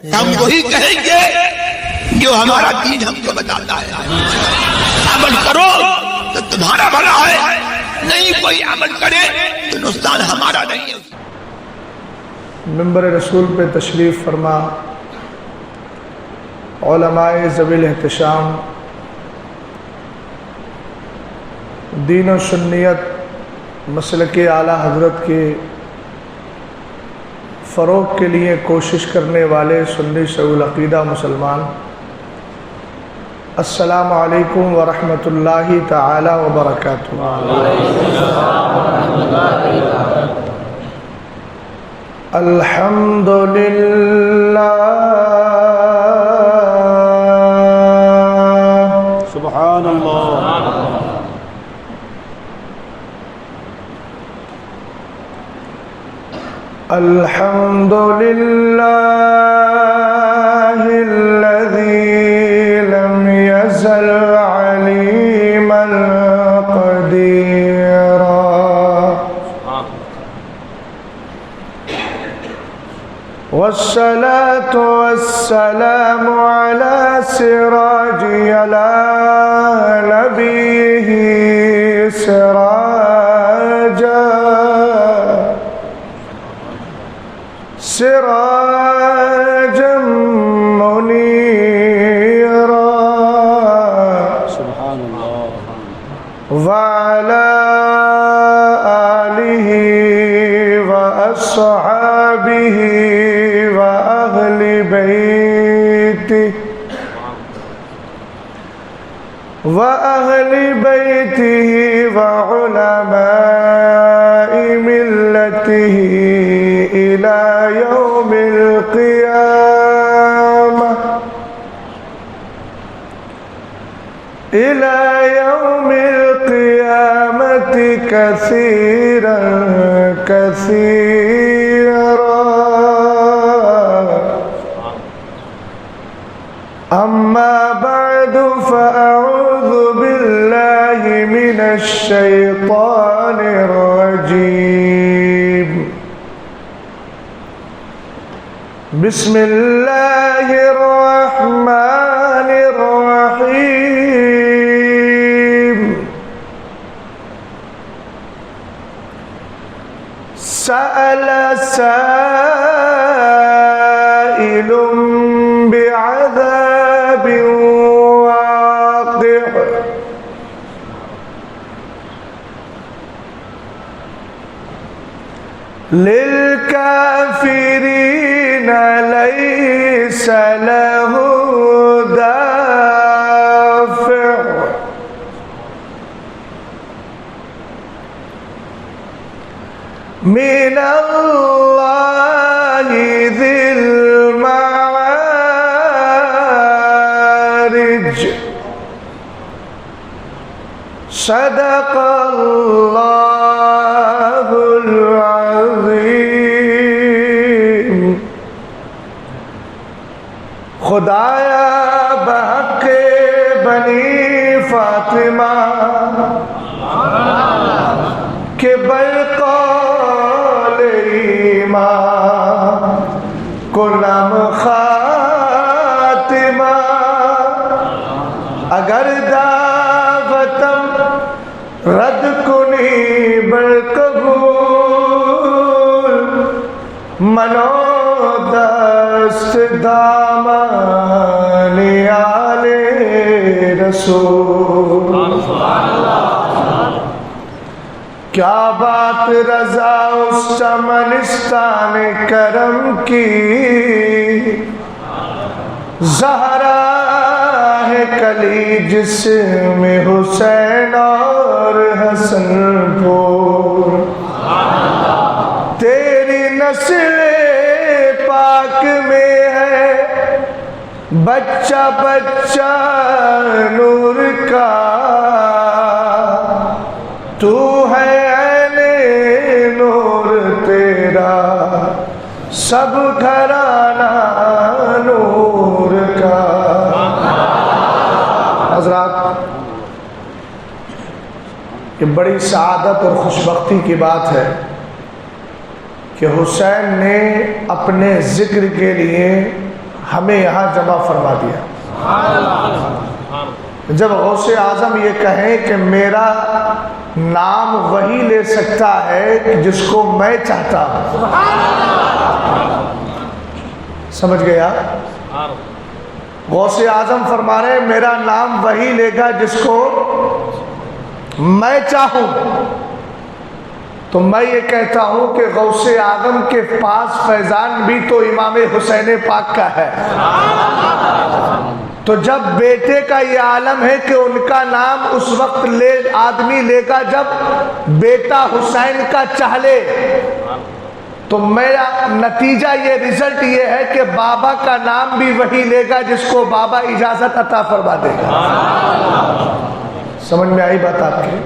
ہم وہی کہیں گے جو ہمارا دین ہم کو بتاتا ہے. عمل کرو تو تمہارا بھلا ہے، نہیں کوئی عمل کرے تو نقصان ہمارا نہیں ہے. منبر رسول پہ تشریف فرما علماء ذوی الاحتشام، دین و سنیت مسلک اعلیٰ حضرت کے فروغ کے لیے کوشش کرنے والے سنی صحیح العقیدہ مسلمان، السلام علیکم ورحمۃ اللہ تعالی وبرکاتہ. الحمد للہ سبحان اللہ. الحمد للہ الذی لم یزل علیما قدیرا والصلاة والسلام على سراج على نبيه سراجا سراجا منيرا سبحان اللہ. وعلى آله وأصحابه وأهل بيته وعلماء ملته إلى يوم القيامة كثيرا كثيرا. أما بعد فأعوذ بالله من الشيطان الرجيم. بسم الله الرحمن الرحيم. سأل سائل بعذاب واقع للكافرين ليس له دافع من الله ذي المعارج. صدق اللہ العظیم. خدایا بحق بنی فاطمہ کہ بالقول ایمان کنم خاتمہ. اگر دعوتم رد کنی بالقبول منو دست دامان آل رسول. کیا بات رضا اس چمنستان کرم کی، زہرا ہے کلی جس میں حسین اور حسن پور. تیری نسل پاک میں ہے بچہ بچہ نور کا. تو ہے عین نور تیرا سب گھرانہ نور کا. حضرات، یہ بڑی سعادت اور خوشبختی کی بات ہے کہ حسین نے اپنے ذکر کے لیے ہمیں یہاں جمع فرما دیا۔ جب غوث اعظم یہ کہیں کہ میرا نام وہی لے سکتا ہے جس کو میں چاہتا ہوں، سمجھ گیا؟ غوث اعظم فرما رہے ہیں میرا نام وہی لے گا جس کو میں چاہوں۔ تو میں یہ کہتا ہوں کہ غوث اعظم کے پاس فیضان بھی تو امام حسین پاک کا ہے۔ تو جب بیٹے کا یہ عالم ہے کہ ان کا نام اس وقت آدمی لے گا جب بیٹا حسین کا چاہ لے، تو میرا نتیجہ یہ رزلٹ یہ ہے کہ بابا کا نام بھی وہی لے گا جس کو بابا اجازت عطا فرما دے گا۔ سمجھ میں آئی بات آپ کی؟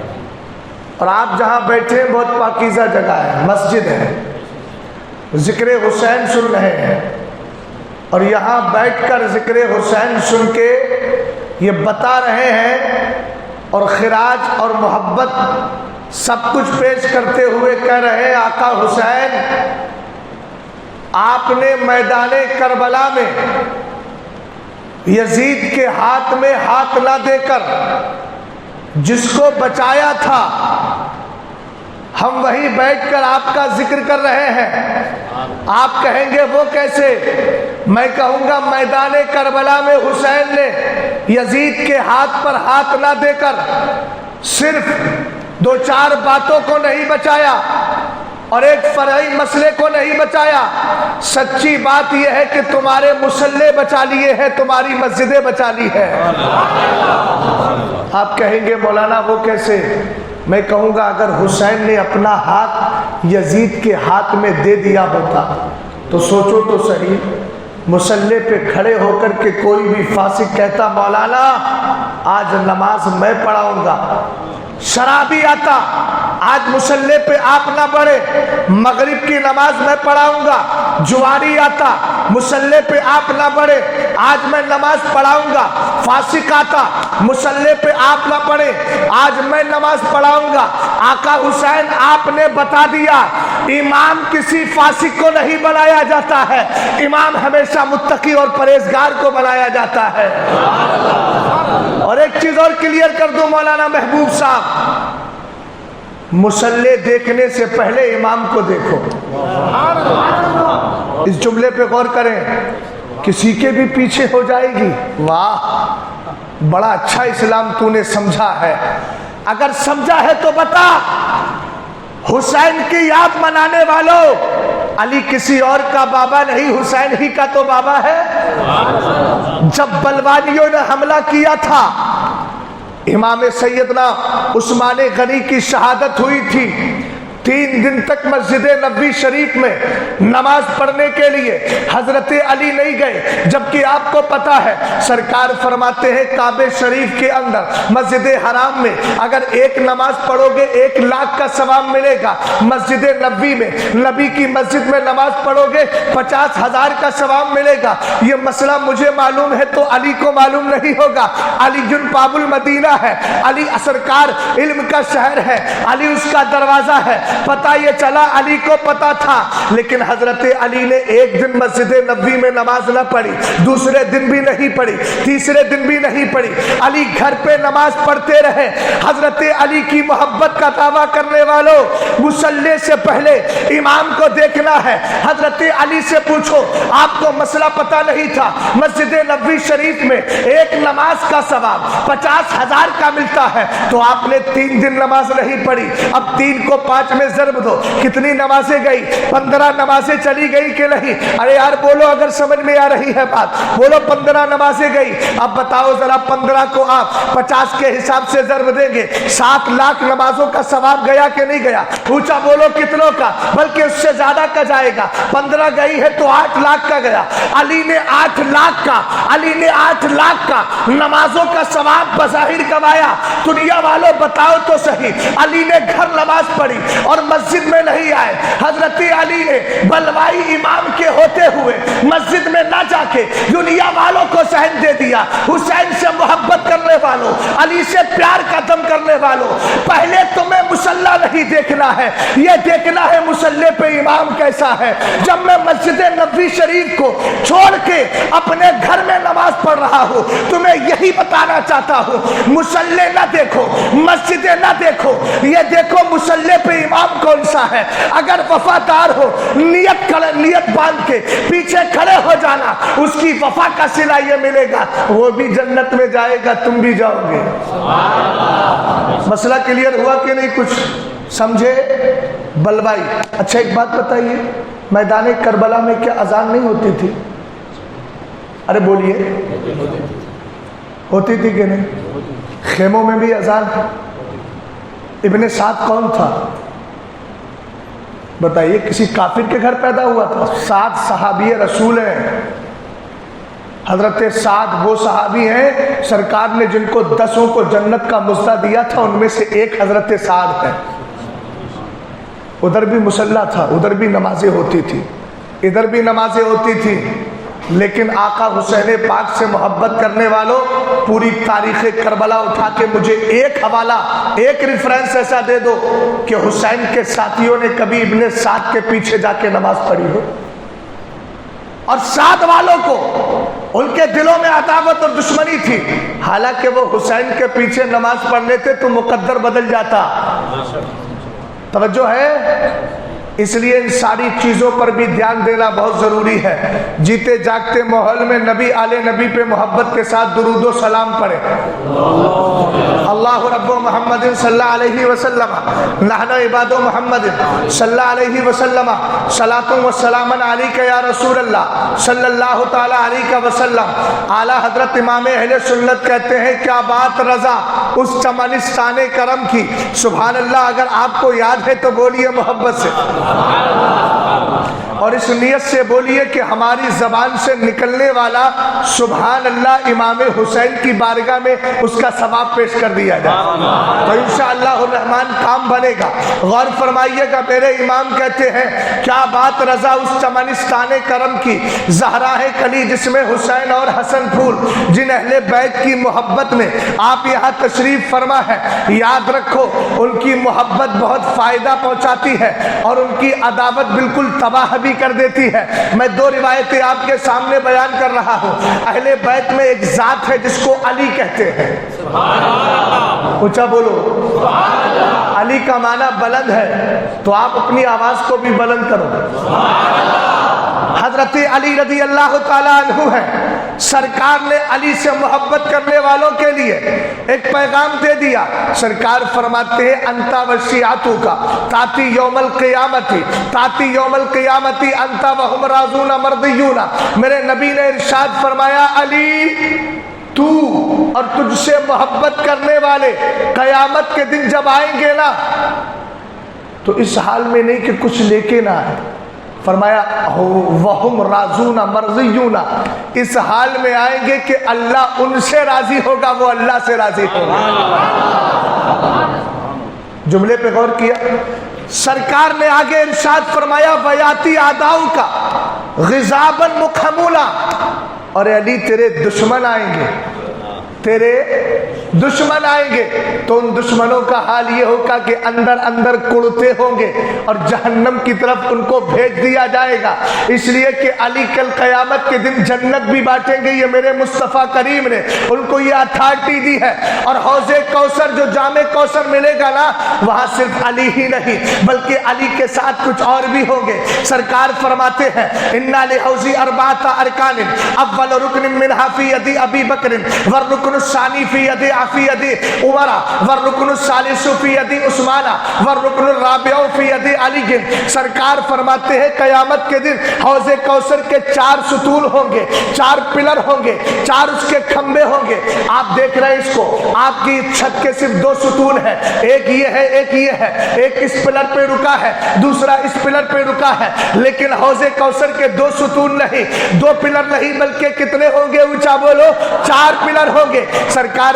اور آپ جہاں بیٹھے ہیں بہت پاکیزہ جگہ ہے، مسجد ہے، ذکر حسین سن رہے ہیں، اور یہاں بیٹھ کر ذکر حسین سن کے یہ بتا رہے ہیں اور خراج اور محبت سب کچھ پیش کرتے ہوئے کہہ رہے ہیں آقا حسین آپ نے میدان کربلا میں یزید کے ہاتھ میں ہاتھ نہ دے کر جس کو بچایا تھا، ہم وہی بیٹھ کر آپ کا ذکر کر رہے ہیں۔ آپ کہیں گے وہ کیسے؟ میں کہوں گا میدان کربلا میں حسین نے یزید کے ہاتھ پر ہاتھ نہ دے کر صرف 2-4 باتوں کو نہیں بچایا اور ایک فرعی مسئلے کو نہیں بچایا، سچی بات یہ ہے کہ تمہارے مصلے بچا لیے ہیں، تمہاری مسجدیں بچا لی ہے۔ آپ کہیں گے مولانا وہ کیسے؟ میں کہوں گا اگر حسین نے اپنا ہاتھ یزید کے ہاتھ میں دے دیا ہوتا تو سوچو تو صحیح، مصلے پہ کھڑے ہو کر کے کوئی بھی فاسق کہتا مولانا آج نماز میں پڑھاؤں گا، شرابی آتا آج مصلے پہ آپ نہ بڑھے مغرب کی نماز میں پڑھاؤں گا، جواری آتا مصلے پہ آپ نہ بڑھے آج میں نماز پڑھاؤں گا، فاسق آتا مصلے پہ آپ نہ پڑھے آج میں نماز پڑھاؤں گا۔ آقا حسین آپ نے بتا دیا امام کسی فاسق کو نہیں بنایا جاتا ہے، امام ہمیشہ متقی اور پرہیزگار کو بنایا جاتا ہے۔ اور ایک چیز اور کلیئر کر دوں مولانا محبوب صاحب، مصلے دیکھنے سے پہلے امام کو دیکھو۔ اس جملے پہ غور کریں، کسی کے بھی پیچھے ہو جائے گی، واہ بڑا اچھا اسلام تو نے سمجھا ہے، اگر سمجھا ہے تو بتا حسین کی یاد منانے والوں، علی کسی اور کا بابا نہیں، حسین ہی کا تو بابا ہے۔ جب بلوانیوں نے حملہ کیا تھا، امام سیدنا عثمان غنی کی شہادت ہوئی تھی، 3 دن تک مسجد نبوی شریف میں نماز پڑھنے کے لیے حضرت علی نہیں گئے، جبکہ آپ کو پتا ہے سرکار فرماتے ہیں کعبہ شریف کے اندر مسجد حرام میں اگر ایک نماز پڑھو گے 1 لاکھ کا ثواب ملے گا، مسجد نبوی میں نبی کی مسجد میں نماز پڑھو گے 50,000 کا ثواب ملے گا۔ یہ مسئلہ مجھے معلوم ہے تو علی کو معلوم نہیں ہوگا، علی جن باب المدینہ ہے، علی سرکار علم کا شہر ہے، علی اس کا دروازہ ہے، پتہ یہ چلا علی کو پتا تھا، لیکن حضرت علی نے ایک دن مسجد نبوی میں نماز نہ پڑھی، دوسرے دن بھی نہیں پڑھی، تیسرے دن بھی نہیں پڑھی، علی گھر پہ نماز پڑھتے رہے۔ حضرت علی کی محبت کا دعویٰ کرنے والوں، مصلی سے پہلے امام کو دیکھنا ہے۔ حضرت علی سے پوچھو آپ کو مسئلہ پتا نہیں تھا، مسجد نبوی شریف میں ایک نماز کا ثواب 50,000 کا ملتا ہے، تو آپ نے 3 دن نماز نہیں پڑھی۔ اب 3 کو 5 میں ضرب دو، کتنی نمازیں گئی؟ 15 نمازیں چلی گئی کہ نہیں؟ ارے یار بولو اگر سمجھ میں آ رہی ہے بات، بولو 15 نمازیں گئی۔ اب بتاؤ ذرا 15 کو آپ 50 کے حساب سے ضرب دیں گے، 7 لاکھ نمازوں کا ثواب گیا کہ نہیں گیا؟ اونچا بولو کتنوں کا؟ بلکہ اس سے زیادہ کا جائے گا۔ 15 گئی ہے تو 8 لاکھ کا گیا۔ علی نے 8 لاکھ کا نمازوں کا ثواب بظاہر کمایا۔ دنیا والوں بتاؤ تو صحیح، علی نے گھر نماز پڑھی اور اور مسجد میں نہیں آئے. حضرت علی نے بلوائی امام کے ہوتے ہوئے مسجد میں نہ جا کے دنیا والوں کو سہن دے دیا. حسین سے محبت کرنے والوں، علی سے پیار کا دم کرنے والوں، پہلے تمہیں مصلی نہیں دیکھنا ہے، یہ دیکھنا ہے مصلی پہ امام کیسا ہے. جب میں مسجد نبوی شریف کو چھوڑ کے اپنے گھر میں نماز پڑھ رہا ہوں، تمہیں یہی بتانا چاہتا ہوں، مصلی نہ دیکھو، مسجدیں نہ دیکھو، یہ دیکھو مصلی پہ امام کون سا ہے. اگر وفادار ہو، نیت باندھ کے پیچھے کھڑے ہو جانا، اس کی وفا کا صلہ یہ ملے گا، وہ بھی جنت میں جائے گا، تم بھی جاؤ گے. مسئلہ کلیئر ہوا کہ نہیں؟ کچھ سمجھے؟ بلوائی. اچھا ایک بات بتائیے، میدان کربلا میں کیا اذان نہیں ہوتی تھی؟ ارے بولیے، ہوتی تھی کہ نہیں؟ خیموں میں بھی اذان تھا. ابن سعد کون تھا بتائیے؟ کسی کافر کے گھر پیدا ہوا تھا؟ سعد صحابی رسول ہیں. حضرت سعد وہ صحابی ہیں سرکار نے جن کو 10 کو جنت کا مزدہ دیا تھا، ان میں سے ایک حضرت سعد ہے. ادھر بھی مصلی تھا، ادھر بھی نمازیں ہوتی تھی، ادھر بھی نمازیں ہوتی تھی. لیکن آقا حسین پاک سے محبت کرنے والوں، پوری تاریخ کربلا اٹھا کے مجھے ایک حوالہ، ایک ریفرنس ایسا دے دو کہ حسین کے ساتھیوں نے کبھی ابن سعد کے پیچھے جا کے نماز پڑھی ہو. اور سعد والوں کو ان کے دلوں میں عداوت اور دشمنی تھی، حالانکہ وہ حسین کے پیچھے نماز پڑھ لیتے تو مقدر بدل جاتا. توجہ ہے؟ اس لیے ان ساری چیزوں پر بھی دھیان دینا بہت ضروری ہے. جیتے جاگتے ماحول میں نبی آل نبی پہ محبت کے ساتھ درود و سلام پڑھیں. اللہ رب محمد صلی اللہ علیہ وسلم نحن عباد محمد صلی اللہ علیہ وسلم صلاۃ و سلام علیک یا رسول اللہ صلی اللہ تعالی علیہ وسلم. اعلیٰ حضرت امام اہل سنت کہتے ہیں کیا بات رضا اس چمنستان کرم کی. سبحان اللہ. اگر آپ کو یاد ہے تو بولیے محبت سے، اور اس نیت سے بولیے کہ ہماری زبان سے نکلنے والا سبحان اللہ امام حسین کی بارگاہ میں اس کا ثواب پیش کر دیا جائے تو انشاءاللہ الرحمن کام بنے گا. غور فرمائیے گا، میرے امام کہتے ہیں کیا بات رضا اس چمنستان کرم کی، زہراء کلی جس میں حسین اور حسن پھول، جن اہل بیت کی محبت میں آپ یہاں تشریف فرما ہے. یاد رکھو ان کی محبت بہت فائدہ پہنچاتی ہے اور ان کی عداوت بالکل تباہ بھی کر دیتی ہے. میں 2 روایتیں آپ کے سامنے بیان کر رہا ہوں. اہل بیت میں ایک ذات ہے جس کو علی کہتے ہیں. اونچا بولو. علی کا معنی بلند ہے، تو آپ اپنی آواز کو بھی بلند کرو. حضرت علی رضی اللہ تعالیٰ عنہ ہے. سرکار نے علی سے محبت کرنے والوں کے لیے ایک پیغام دے دیا. سرکار فرماتے ہیں انتا وشیعتو کا تاتی یوم القیامتی، تاتی یوم القیامتی انتا وہم رازون مردیون. میرے نبی نے ارشاد فرمایا علی تو اور تجھ سے محبت کرنے والے قیامت کے دن جب آئیں گے نا تو اس حال میں نہیں کہ کچھ لے کے نہ آئے. فرمایا وہم راضون مرضیون، اس حال میں آئیں گے کہ اللہ ان سے راضی ہوگا، وہ اللہ سے راضی ہوگا. جملے پہ غور کیا. سرکار نے آگے ارشاد فرمایا ویاتی آداؤ کا غضابا مخمولا، اور علی تیرے دشمن آئیں گے، تیرے دشمن آئیں گے تو ان دشمنوں کا حال یہ ہوگا کہ اندر اندر کڑتے ہوں گے اور جہنم کی طرف ان کو بھیج دیا جائے گا. اس لیے کہ علی کل قیامت کے دن جنت بھی بانٹیں گے. یہ میرے مصطفیٰ کریم نے ان کو یہ اتھارٹی دی ہے. اور حوض کوثر جو جام کوثر ملے گا نا، وہاں صرف علی ہی نہیں بلکہ علی کے ساتھ کچھ اور بھی ہوں گے. سرکار فرماتے ہیں انا لحوضی اربعۃ ارکان اول رکن منہا فی یدی ابی بکر والرکن الثانی فی یدی فی یدی عمر والرکن الثالث فی یدی عثمان والرکن الرابع فی یدی علی. سرکار فرماتے ہیں قیامت کے دن حوض کوثر کے 4 ستون ہوں گے، 4 پلر ہوں گے، 4 اس کے کھمبے ہوں گے. آپ دیکھ رہے ہیں اس کو، آپ کی چھت کے صرف 2 ستون ہیں، ایک یہ ہے ایک یہ ہے، ایک اس پلر پہ رکا ہے دوسرا اس پلر پہ رکا ہے. لیکن حوض کوثر کے 2 ستون نہیں، 2 پلر نہیں بلکہ کتنے ہوں گے؟ اونچا بولو. 4 پلر ہوں گے. سرکار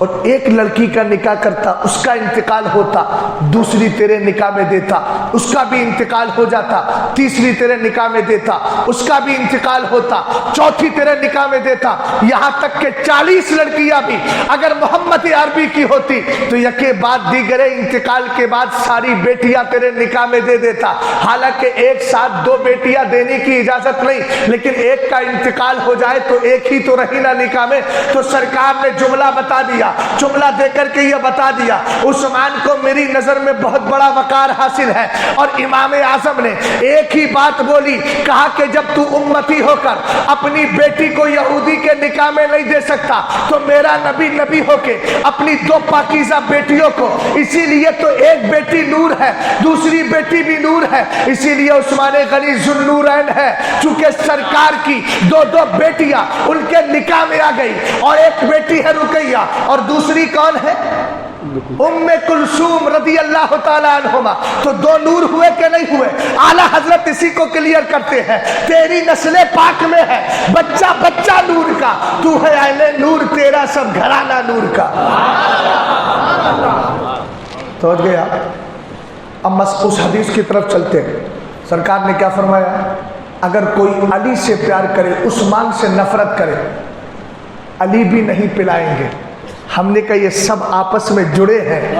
اور ایک لڑکی کا نکاح کرتا، اس کا انتقال ہوتا، دوسری تیرے نکاح میں دیتا، اس کا بھی انتقال ہو جاتا، تیسری تیرے نکاح میں دیتا، اس کا بھی انتقال ہوتا، چوتھی تیرے نکاح میں دیتا، یہاں تک کہ 40 لڑکیاں بھی اگر محمد عربی کی ہوتی تو یکے بعد دیگرے انتقال کے بعد ساری بیٹیاں تیرے نکاح میں دے دیتا۔ حالانکہ ایک ساتھ 2 بیٹیاں دینے کی اجازت نہیں، لیکن ایک کا انتقال ہو جائے تو ایک ہی تو رہی نا نکاح میں۔ تو سرکار نے جملہ بتا دیا، جملہ دے کر کے یہ بتا دیا عثمان کو میری نظر میں بہت بڑا وقار حاصل ہے، اور امام اعظم نے ایک ہی بات بولی، کہا کہ جب تو امتی ہو کر اپنی بیٹی کو یہودی کے نکاح میں نہیں دے سکتا تو میرا نبی ہو کے اپنی 2 پاکیزہ بیٹیوں کو، اسی لیے تو ایک بیٹی نور ہے، دوسری بیٹی بھی نور ہے، اسی لیے عثمان غنی ذوالنورین ہے، چونکہ سرکار کی 2 بیٹیاں ان کے نکاح میں آ گئی، اور ایک بیٹی ہے رقیہ اور دوسری کون ہے؟ ام کلثوم رضی اللہ تعالیٰ عنہما۔ تو 2 نور ہوئے کہ نہیں ہوئے؟ اعلیٰ حضرت اسی کو کلیئر کرتے ہیں، تیری نسل پاک میں ہے بچہ بچہ نور کا، تو ہے اہل نور، تیرا سب گھرانہ نور کا۔ تو گیا اب اس حدیث کی طرف چلتے ہیں۔ سرکار نے کیا فرمایا؟ اگر کوئی علی سے پیار کرے، عثمان سے نفرت کرے، علی بھی نہیں پلائیں گے۔ ہم نے کہا یہ سب آپس میں جڑے ہیں،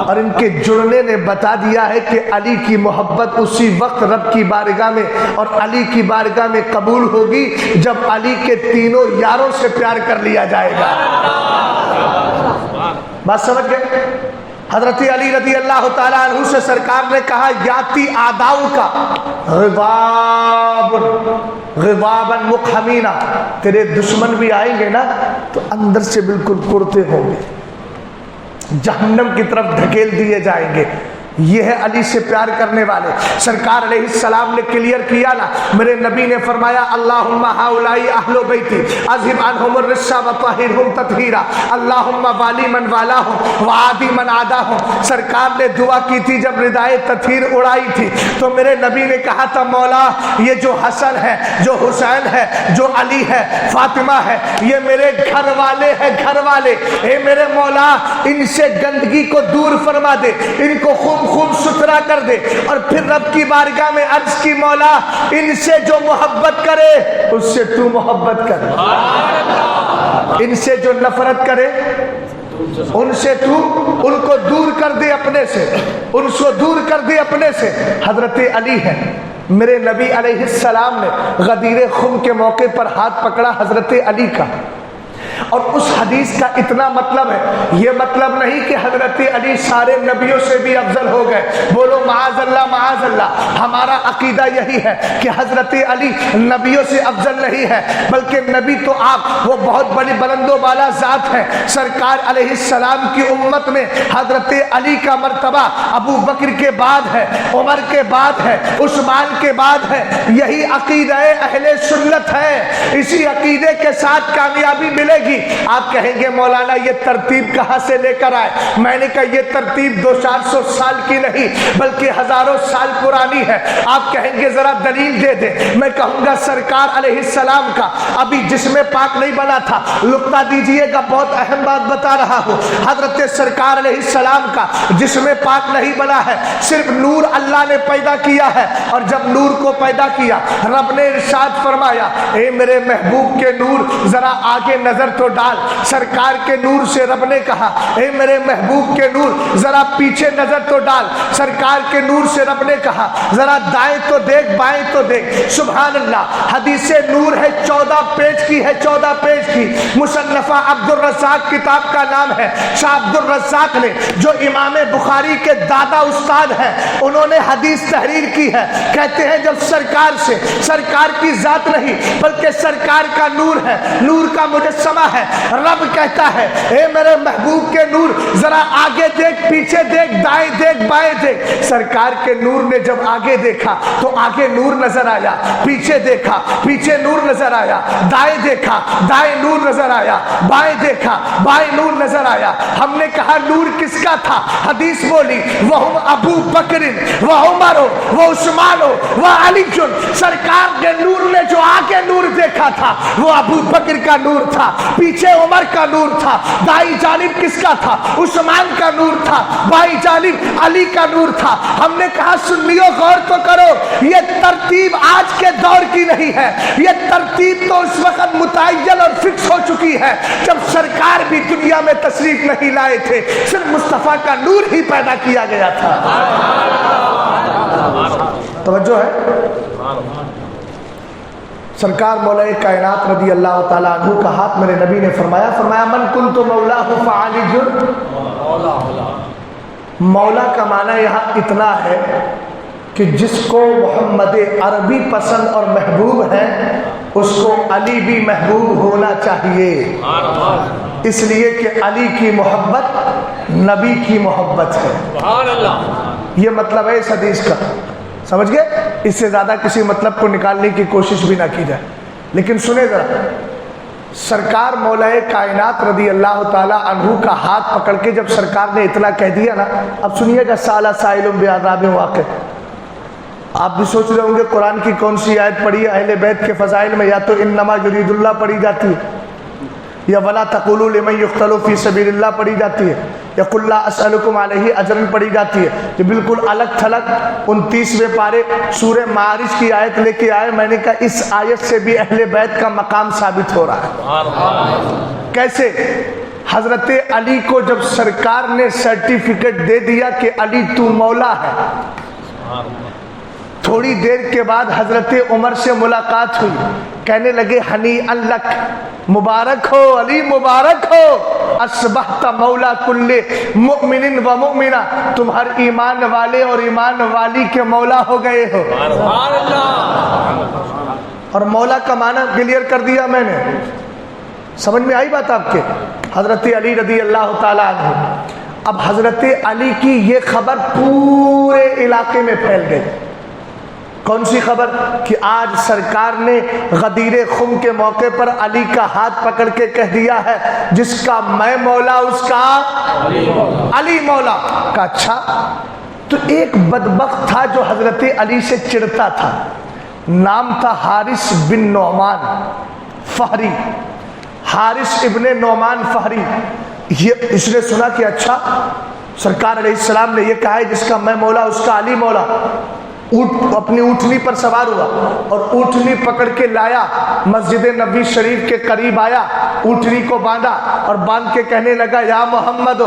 اور ان کے جڑنے نے بتا دیا ہے کہ علی کی محبت اسی وقت رب کی بارگاہ میں اور علی کی بارگاہ میں قبول ہوگی جب علی کے تینوں یاروں سے پیار کر لیا جائے گا۔ بات سمجھ گئے؟ حضرت علی رضی اللہ تعالیٰ عنہ سے سرکار نے کہا یاتی آداؤ کا غضابا مقحمینا، تیرے دشمن بھی آئیں گے نا تو اندر سے بالکل کرتے ہوں گے، جہنم کی طرف دھکیل دیے جائیں گے۔ یہ ہے علی سے پیار کرنے والے۔ سرکار علیہ السلام نے کلیئر کیا نا، میرے نبی نے فرمایا اللہم ہؤلائی اہل بیتی اذہب عنہم الرجس وطہرہم تطہیرا، اللہم والی من والاہم وعادی من عاداہم۔ سرکار نے دعا کی تھی جب ردائے تطہیر اڑائی تھی تو میرے نبی نے کہا تھا مولا یہ جو حسن ہے، جو حسین ہے، جو علی ہے، فاطمہ ہے، یہ میرے گھر والے ہیں، گھر والے، اے میرے مولا ان سے گندگی کو دور فرما دے، ان کو خوب ستھرا کر دے۔ اور پھر رب کی بارگاہ میں عرض کی مولا ان سے جو محبت کرے اس سے تو محبت کر، ان سے جو نفرت کرے ان سے تو ان کو دور کر دے اپنے سے، ان کو دور کر دے اپنے سے۔ حضرت علی ہے، میرے نبی علیہ السلام نے غدیر خم کے موقع پر ہاتھ پکڑا حضرت علی کا، اور اس حدیث کا اتنا مطلب ہے، یہ مطلب نہیں کہ حضرت علی سارے نبیوں سے بھی افضل ہو گئے، بولو معاذ اللہ معاذ اللہ۔ ہمارا عقیدہ یہی ہے کہ حضرت علی نبیوں سے افضل نہیں ہے، بلکہ نبی تو آپ وہ بہت بڑی بلند و بالا ذات ہے۔ سرکار علیہ السلام کی امت میں حضرت علی کا مرتبہ ابو بکر کے بعد ہے، عمر کے بعد ہے، عثمان کے بعد ہے۔ یہی عقیدہ اہل سنت ہے، اسی عقیدے کے ساتھ کامیابی ملے گی۔ آپ کہیں گے مولانا یہ ترتیب کہاں سے لے کر آئے؟ میں نے کہا یہ ترتیب 200-400 سال کی نہیں بلکہ ہزاروں سال پرانی ہے۔ آپ کہیں گے ذرا دلیل دے دے، میں کہوں گا سرکار علیہ السلام کا ابھی جسم پاک نہیں بنا تھا، نقطہ دیجئے گا، بہت اہم بات بتا رہا ہوں۔ حضرت سرکار علیہ السلام کا جسم پاک نہیں بنا ہے، صرف نور اللہ نے پیدا کیا ہے، اور جب نور کو پیدا کیا رب نے ارشاد فرمایا اے میرے محبوب کے نور ذرا آگے نظر تو ڈال۔ سرکار کے نور سے رب نے کہا اے میرے محبوب کے نور ذرا پیچھے نظر تو ڈال۔ سرکار کے نور سے رب نے کہا ذرا دائیں تو دیکھ، بائیں تو دیکھ۔ سبحان اللہ، حدیث نور ہے 14 پیج کی ہے، 14 پیج کی۔ مصنفہ عبد الرزاق کتاب کا نام ہے۔ شاہ عبد الرزاق نے جو امام بخاری کے دادا استاد ہیں، انہوں نے حدیث تحریر کی ہے۔ کہتے ہیں جب سرکار سے، سرکار کی ذات نہیں بلکہ سرکار کا نور ہے، نور کا مجسمہ ہے، رب کہتا ہے اے میرے محبوب کے نور ذرا آگے دیکھ، پیچھے دیکھ، دائیں دیکھ، بائیں دیکھ۔ سرکار کے نور نے جب آگے دیکھا تو آگے نور نظر آیا، پیچھے دیکھا پیچھے نور نظر آیا، دائیں دیکھا دائیں نور نظر آیا، بائیں دیکھا بائیں نور نظر آیا۔ ہم نے کہا نور کس کا تھا؟ حدیث بولی وہم ابو بکر و عمر و عثمان و علی۔ سرکار کے نور نے جو آگے نور دیکھا تھا وہ ابو بکر کا نور تھا، پیچھے عمر کا نور تھا، دائیں جانب کس کا تھا؟ عثمان کا نور تھا، بائیں جانب علی کا نور تھا۔ ہم نے کہا سنیوں غور تو کرو، یہ ترتیب آج کے دور کی نہیں ہے، یہ ترتیب تو اس وقت متعین اور فکس ہو چکی ہے جب سرکار بھی دنیا میں تشریف نہیں لائے تھے، صرف مصطفیٰ کا نور ہی پیدا کیا گیا تھا۔ توجہ ہے؟ سرکار مولا کائنات رضی اللہ تعالیٰ عنہ کا ہاتھ میرے نبی نے فرمایا من کنت مولاہ فعلی مولا کا معنی یہاں اتنا ہے کہ جس کو محمد عربی پسند اور محبوب ہے اس کو علی بھی محبوب ہونا چاہیے، اس لیے کہ علی کی محبت نبی کی محبت ہے۔ یہ مطلب ہے اس حدیث کا، سمجھ گئے؟ اس سے زیادہ کسی مطلب کو نکالنے کی کوشش بھی نہ کی جائے، لیکن سنیں ذرا، سرکار مولا کائنات رضی اللہ تعالیٰ عنہ کا ہاتھ پکڑ کے جب سرکار نے اطلاع کہہ دیا نا، اب سنیے گا سالہ سائل بعذاب واقع۔ آپ بھی سوچ رہے ہوں گے قرآن کی کون سی آیت پڑھی ہے اہل بیت کے فضائل میں؟ یا تو انما یرید اللہ پڑھی جاتی ہے، یا ولا تقولوا لمن یقتل فی سبیل اللہ پڑھی جاتی ہے، یا قل لا اسألکم علیہ اجرا پڑھی جاتی ہے۔ یہ بالکل الگ تھلگ 29ویں پارے سورہ معارج کی آیت لے کے آئے۔ میں نے کہا اس آیت سے بھی اہل بیت کا مقام ثابت ہو رہا ہے۔ کیسے؟ حضرت علی کو جب سرکار نے سرٹیفکیٹ دے دیا کہ علی تو مولا ہے، تھوڑی دیر کے بعد حضرت عمر سے ملاقات ہوئی، کہنے لگے ہنیئا لک، مبارک ہو علی، مبارک ہو، اصبحت مولا کل مؤمن و مؤمنہ، تم ہر ایمان والے اور ایمان والی کے مولا ہو گئے ہو۔ اور مولا کا معنی کلیئر کر دیا میں نے، سمجھ میں آئی بات آپ کے؟ حضرت علی رضی اللہ تعالیٰ عنہ۔ اب حضرت علی کی یہ خبر پورے علاقے میں پھیل گئی۔ کون سی خبر؟ کہ آج سرکار نے غدیر خم کے موقع پر علی کا ہاتھ پکڑ کے کہہ دیا ہے جس کا میں مولا اس کا علی مولا کا۔ اچھا، تو ایک بدبخت تھا جو حضرت علی سے چڑھتا تھا، نام تھا حارث بن نعمان فہری، حارث ابن نعمان فہری۔ یہ اس نے سنا کہ اچھا سرکار علیہ السلام نے یہ کہا ہے جس کا میں مولا اس کا علی مولا۔ اپنی اونٹنی پر سوار ہوا اور اونٹنی پکڑ کے لایا، مسجد نبی شریف کے قریب آیا، اونٹنی کو باندھا اور باندھ کے کہنے لگا یا محمد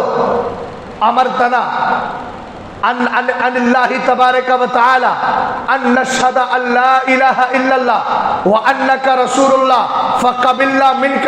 امرتنا ان اللہ تبارک و تعالی ان نشہد ان لا الہ الا اللہ وانک رسول اللہ فقبلنا منک۔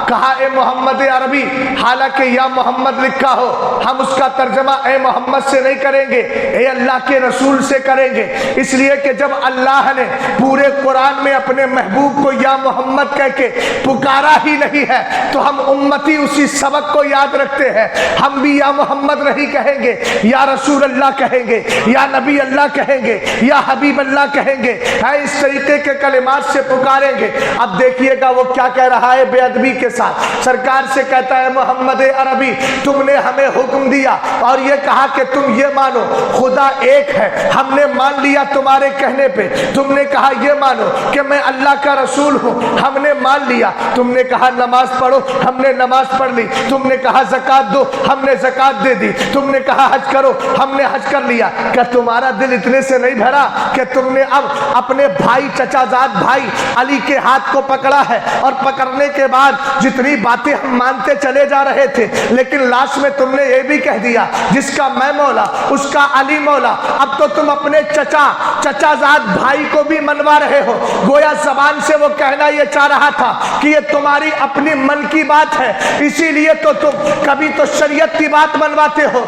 کہا اے محمد عربی، حالانکہ یا محمد لکھا ہو، ہم اس کا ترجمہ اے محمد سے نہیں کریں گے، اے اللہ کے رسول سے کریں گے، اس لیے کہ جب اللہ نے پورے قرآن میں اپنے محبوب کو یا محمد کہہ کے پکارا ہی نہیں ہے تو ہم امتی اسی سبق کو یاد رکھتے ہیں، ہم بھی یا محمد نہیں کہیں گے، یا رسول اللہ کہیں گے، یا نبی اللہ کہیں گے، یا حبیب اللہ کہیں گے، اس طریقے کے کلمات سے پکاریں گے۔ اب دیکھیے گا وہ کیا کہہ رہا ہے بے ادبی کے ساتھ، سرکار سے کہتا ہے محمد عربی تم نے ہمیں حکم دیا اور یہ کہا کہ تم یہ مانو خدا ایک ہے، ہم نے مان لیا تمہارے کہنے پہ، تم نے کہا یہ مانو کہ میں اللہ کا رسول ہوں، ہم نے مان لیا، تم نے کہا نماز پڑھو، ہم نے نماز پڑھ لی، تم نے کہا زکوٰۃ دو، ہم نے زکوٰۃ دے دی، تم نے کہا حج کرو، ہم نے حج کر لیا۔ کہ تمہارا دل اتنے سے نہیں بھرا کہ تم نے اب اپنے بھائی چچا زاد بھائی علی کے ہاتھ کو پکڑا ہے اور پکڑنے کے بعد جتنی باتیں ہم مانتے چلے جا رہے تھے لیکن لاسٹ میں تم نے یہ بھی کہہ دیا جس کا میں مولا اس کا علی مولا۔ اب تو تم اپنے چچا زاد بھائی کو بھی منوا رہے ہو، گویا زبان سے وہ کہنا یہ چاہ رہا تھا کہ یہ تمہاری اپنی من کی بات ہے، اسی لیے تو تم کبھی تو شریعت کی بات منواتے ہو،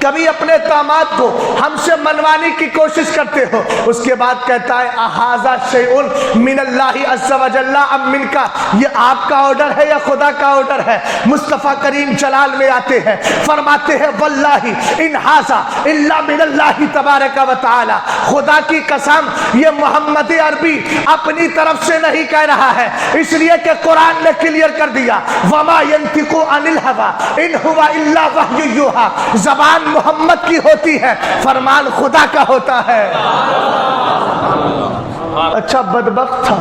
کبھی اپنے داماد کو ہم سے منوانے کی کوشش کرتے ہو۔ اس کے بعد کہتا ہے احاذا شیء من اللہ عز وجل ام منک، یہ آپ کا آرڈر ہے یا خدا کا آرڈر ہے؟ مصطفیٰ کریم جلال میں آتے ہیں، فرماتے ہیں واللہ ان ھذا الا من اللہ تبارک و تعالی، خدا کی قسم یہ محمد عربی اپنی طرف سے نہیں کہہ رہا ہے، اس لیے کہ قرآن نے کلیئر کر دیا وما ينطق عن الهوى ان هو الا وحی یوحی، زبان محمد کی ہوتی ہے، فرمان خدا کا ہوتا ہے۔ اچھا بدبخت تھا،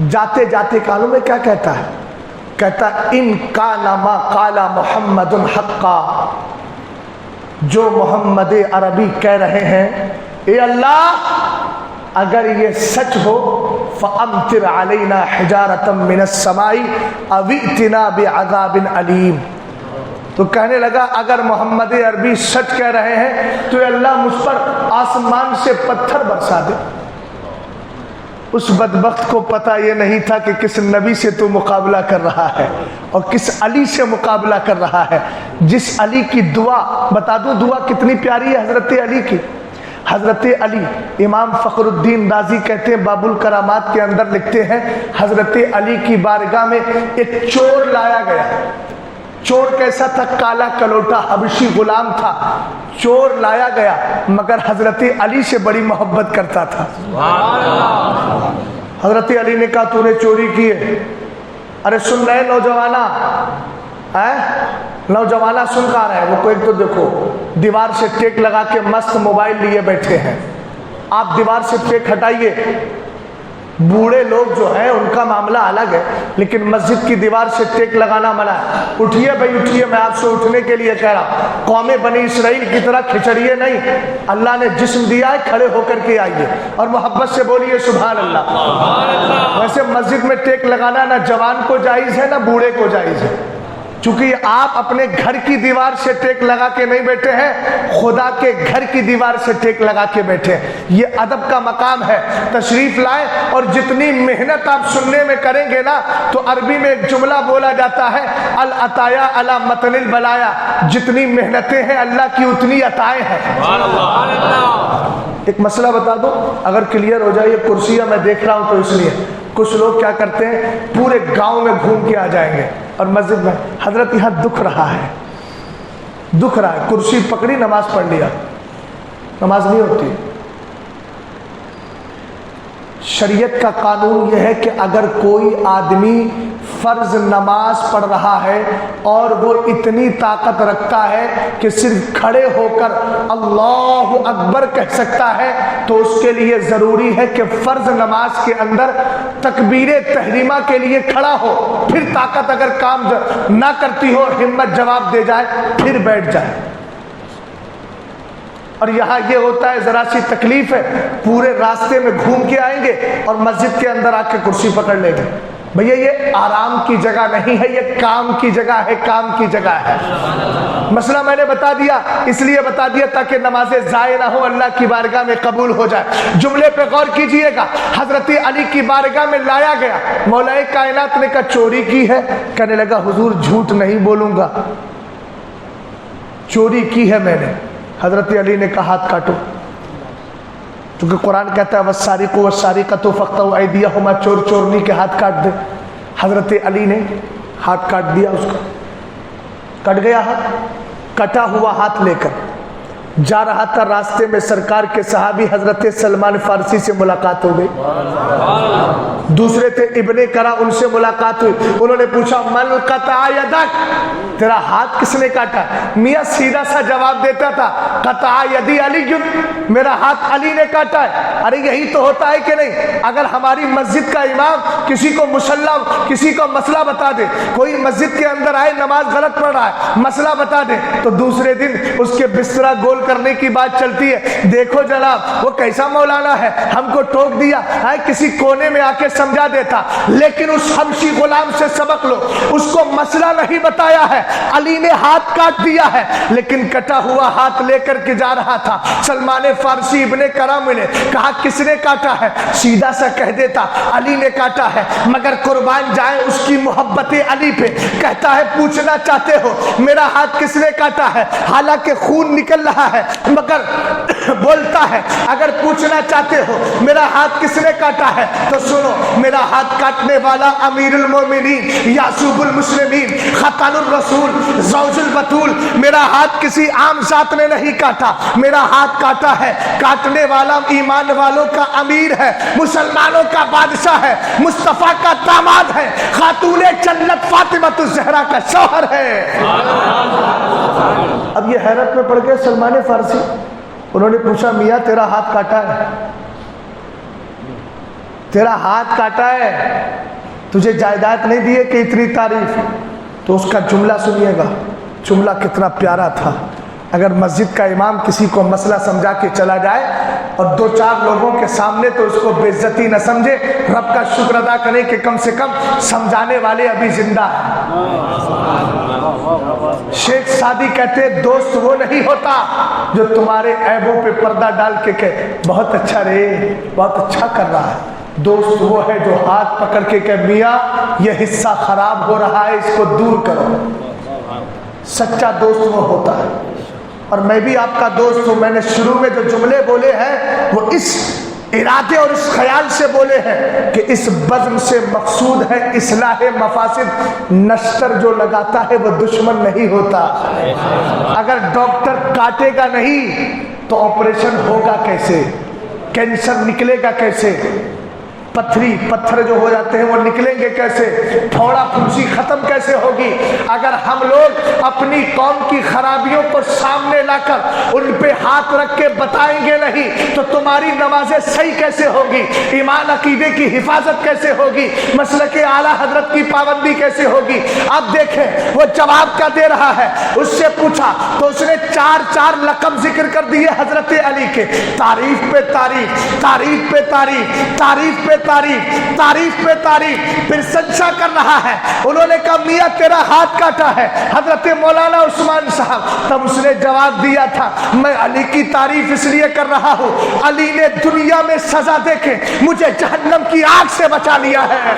جاتے جاتے کالوں میں کیا کہتا ہے کہتا ان کان ما قال محمد حقا، جو محمد عربی کہہ رہے ہیں اے اللہ اگر یہ سچ ہو فامطر علینا حجارۃ من السماء او ائتنا بعذاب علیم، تو کہنے لگا اگر محمد عربی سچ کہہ رہے ہیں تو اے اللہ مجھ پر آسمان سے پتھر برسا دے۔ اس بدبخت کو پتہ یہ نہیں تھا کہ کس نبی سے تو مقابلہ کر رہا ہے اور کس علی سے مقابلہ کر رہا ہے، جس علی کی دعا بتا دوں دعا کتنی پیاری ہے حضرت علی کی۔ حضرت علی، امام فخر الدین رازی کہتے ہیں باب الکرامات کے اندر لکھتے ہیں حضرت علی کی بارگاہ میں ایک چور لایا گیا۔ چور کیسا تھا؟ کالا کلوٹا حبشی غلام تھا، چور لایا گیا مگر حضرت علی سے بڑی محبت کرتا تھا۔ حضرت علی نے کہا تو نے چوری کی ہے؟ ارے سن رہے نوجوانہ، نوجوانہ سن کر رہے ہیں، وہ کوئی تو دیکھو دیوار سے ٹیک لگا کے مست موبائل لیے بیٹھے ہیں، آپ دیوار سے ٹیک ہٹائیے۔ بوڑھے لوگ جو ہیں ان کا معاملہ الگ ہے، لیکن مسجد کی دیوار سے ٹیک لگانا منع ہے۔ اٹھیے بھائی اٹھیے، میں آپ سے اٹھنے کے لیے کہہ رہا ہوں، قوم بنی اسرائیل کی طرح کھچڑیے نہیں، اللہ نے جسم دیا ہے، کھڑے ہو کر کے آئیے اور محبت سے بولیے سبحان اللہ۔ ویسے مسجد میں ٹیک لگانا نہ جوان کو جائز ہے نہ بوڑھے کو جائز ہے، چونکہ آپ اپنے گھر کی دیوار سے ٹیک لگا کے نہیں بیٹھے ہیں، خدا کے گھر کی دیوار سے ٹیک لگا کے بیٹھے ہیں۔ یہ ادب کا مقام ہے۔ تشریف لائیں اور جتنی محنت آپ سننے میں کریں گے نا تو عربی میں ایک جملہ بولا جاتا ہے العطایا علی متن البلایا، جتنی محنتیں ہیں اللہ کی اتنی عطائیں ہیں۔ ایک مسئلہ بتا دو اگر کلیئر ہو جائے، یہ کرسیاں میں دیکھ رہا ہوں تو اس لیے کچھ لوگ کیا کرتے ہیں پورے گاؤں میں گھوم کے آ جائیں گے اور مسجد میں حضرت یہاں دکھ رہا ہے، دکھ رہا ہے، کرسی پکڑی نماز پڑھ لیا، نماز نہیں ہوتی۔ شریعت کا قانون یہ ہے کہ اگر کوئی آدمی فرض نماز پڑھ رہا ہے اور وہ اتنی طاقت رکھتا ہے کہ صرف کھڑے ہو کر اللہ اکبر کہہ سکتا ہے تو اس کے لیے ضروری ہے کہ فرض نماز کے اندر تکبیر تحریمہ کے لیے کھڑا ہو، پھر طاقت اگر کام نہ کرتی ہو ہمت جواب دے جائے پھر بیٹھ جائے۔ اور یہاں یہ ہوتا ہے ذرا سی تکلیف ہے، پورے راستے میں گھوم کے آئیں گے اور مسجد کے اندر آ کے کرسی پکڑ لیں گے۔ بھیا یہ آرام کی جگہ نہیں ہے، یہ کام کی جگہ ہے، کام کی جگہ ہے۔ مسئلہ میں نے بتا دیا، اس لیے بتا دیا تاکہ نمازیں ضائع نہ ہو، اللہ کی بارگاہ میں قبول ہو جائے۔ جملے پہ غور کیجئے گا، حضرت علی کی بارگاہ میں لایا گیا، مولا کائنات نے کہا چوری کی ہے؟ کہنے لگا حضور جھوٹ نہیں بولوں گا، چوری کی ہے میں نے۔ حضرت علی نے کہا ہاتھ کاٹو، کیونکہ قرآن کہتا ہے والسارق والسارقۃ فاقطعوا ایدیہما، چور چورنی کے ہاتھ کاٹ دے۔ حضرت علی نے ہاتھ کاٹ دیا، اس کا کٹ گیا ہاتھ، کٹا ہوا ہاتھ لے کر جا رہا تھا، راستے میں سرکار کے صحابی حضرت سلمان فارسی سے ملاقات ہو گئی، دوسرے تھے ابن کرا، ان سے ملاقات ہوئی، انہوں نے پوچھا من قطع یدک، تیرا ہاتھ کس نے کاٹا؟ میاں سیدھا سا جواب دیتا تھا قطع یدی علی، میرا ہاتھ علی نے کاٹا ہے۔ ارے یہی تو ہوتا ہے کہ نہیں؟ اگر ہماری مسجد کا امام کسی کو کسی کو مسئلہ بتا دے، کوئی مسجد کے اندر آئے نماز غلط پڑھ رہا ہے مسئلہ بتا دے تو دوسرے دن اس کے بسترا گول کرنے کی بات چلتی ہے، دیکھو جناب وہ کیسا مولانا ہے، ہم کو ٹوک دیا، کسی کونے میں آ کے سمجھا دیتا۔ لیکن اس حبشی غلام سے سبق لو، اس کو مسئلہ نہیں بتایا ہے، علی نے ہاتھ کاٹ دیا ہے، لیکن کٹا ہوا ہاتھ لے کر کے جا رہا تھا۔ سلمان فارسی ابن کرام نے کہا کس نے کاٹا ہے؟ سیدھا سا کہہ دیتا علی نے کاٹا ہے، مگر قربان جائے اس کی محبت علی پہ، کہتا ہے پوچھنا چاہتے ہو میرا ہاتھ کس نے کاٹا ہے؟ حالانکہ خون نکل رہا ہے مگر بولتا ہے اگر پوچھنا چاہتے ہو میرا ہاتھ کس نے کاٹا ہے تو سنو، میرا ہاتھ کاٹنے والا امیر المومنین، یعصوب المسلمین، خاتون الرسول، زوج البتول، میرا ہاتھ کسی عام ذات نے نہیں کاٹا، میرا ہاتھ کاٹا ہے کاٹنے والا ایمان والوں کا امیر ہے، مسلمانوں کا بادشاہ ہے، مصطفیٰ کا داماد ہے، خاتون جنت فاطمہ الزہرا کا شوہر ہے۔ اب یہ حیرت میں پڑ گئے سلمان فارسی، انہوں نے پوچھا میاں تیرا ہاتھ کاٹا ہے؟ تیرا ہاتھ کاٹا ہے؟ تجھے جائیداد نہیں دیے کہ اتنی تعریف؟ تو اس کا جملہ سنیے گا، جملہ کتنا پیارا تھا۔ اگر مسجد کا امام کسی کو مسئلہ سمجھا کے چلا جائے اور دو چار لوگوں کے سامنے تو اس کو بے عزتی نہ سمجھے، رب کا شکر ادا کرے کہ کم سے کم سمجھانے والے ابھی زندہ ہیں۔ شیخ سعدی کہتے ہیں دوست وہ نہیں ہوتا جو تمہارے عیبوں پہ پردہ ڈال کے کہے بہت اچھا رے، بہت اچھا کر رہا ہے۔ دوست وہ ہے جو ہاتھ پکڑ کے کہ میاں یہ حصہ خراب ہو رہا ہے، اس کو دور کرو۔ سچا دوست وہ ہوتا ہے۔ اور میں بھی آپ کا دوست ہوں۔ میں نے شروع میں جو جملے بولے ہیں وہ اس ارادے اور اس خیال سے بولے ہیں کہ اس بزم سے مقصود ہے اصلاح مفاسد۔ نشتر جو لگاتا ہے وہ دشمن نہیں ہوتا۔ اگر ڈاکٹر کاٹے گا نہیں تو آپریشن ہوگا کیسے؟ کینسر نکلے گا کیسے؟ پتھر جو ہو جاتے ہیں وہ نکلیں گے کیسے؟ پھوڑا پھنسی ختم کیسے ہوگی؟ اگر ہم لوگ اپنی قوم کی خرابیوں کو سامنے لا کر ان پہ ہاتھ رکھ کے بتائیں گے نہیں تو تمہاری نمازیں صحیح کیسے ہوگی؟ ایمان عقیدے کی حفاظت کیسے ہوگی؟ مسلک اعلیٰ حضرت کی پابندی کیسے ہوگی؟ اب دیکھیں وہ جواب کیا دے رہا ہے۔ اس سے پوچھا تو اس نے چار لقب ذکر کر دیے حضرت علی کے، تعریف پہ تعریف، تعریف پہ تعریف، تعریف پہ تعریف، تعریف پہ تعریف۔ پھر سجدہ کر رہا ہے۔ انہوں نے کہا میاں تیرا ہاتھ کاٹا ہے حضرت مولانا عثمان صاحب۔ تب اس نے جواب دیا تھا میں علی کی تعریف اس لیے کر رہا ہوں، علی نے دنیا میں سزا دے کے مجھے جہنم کی آگ سے بچا لیا ہے۔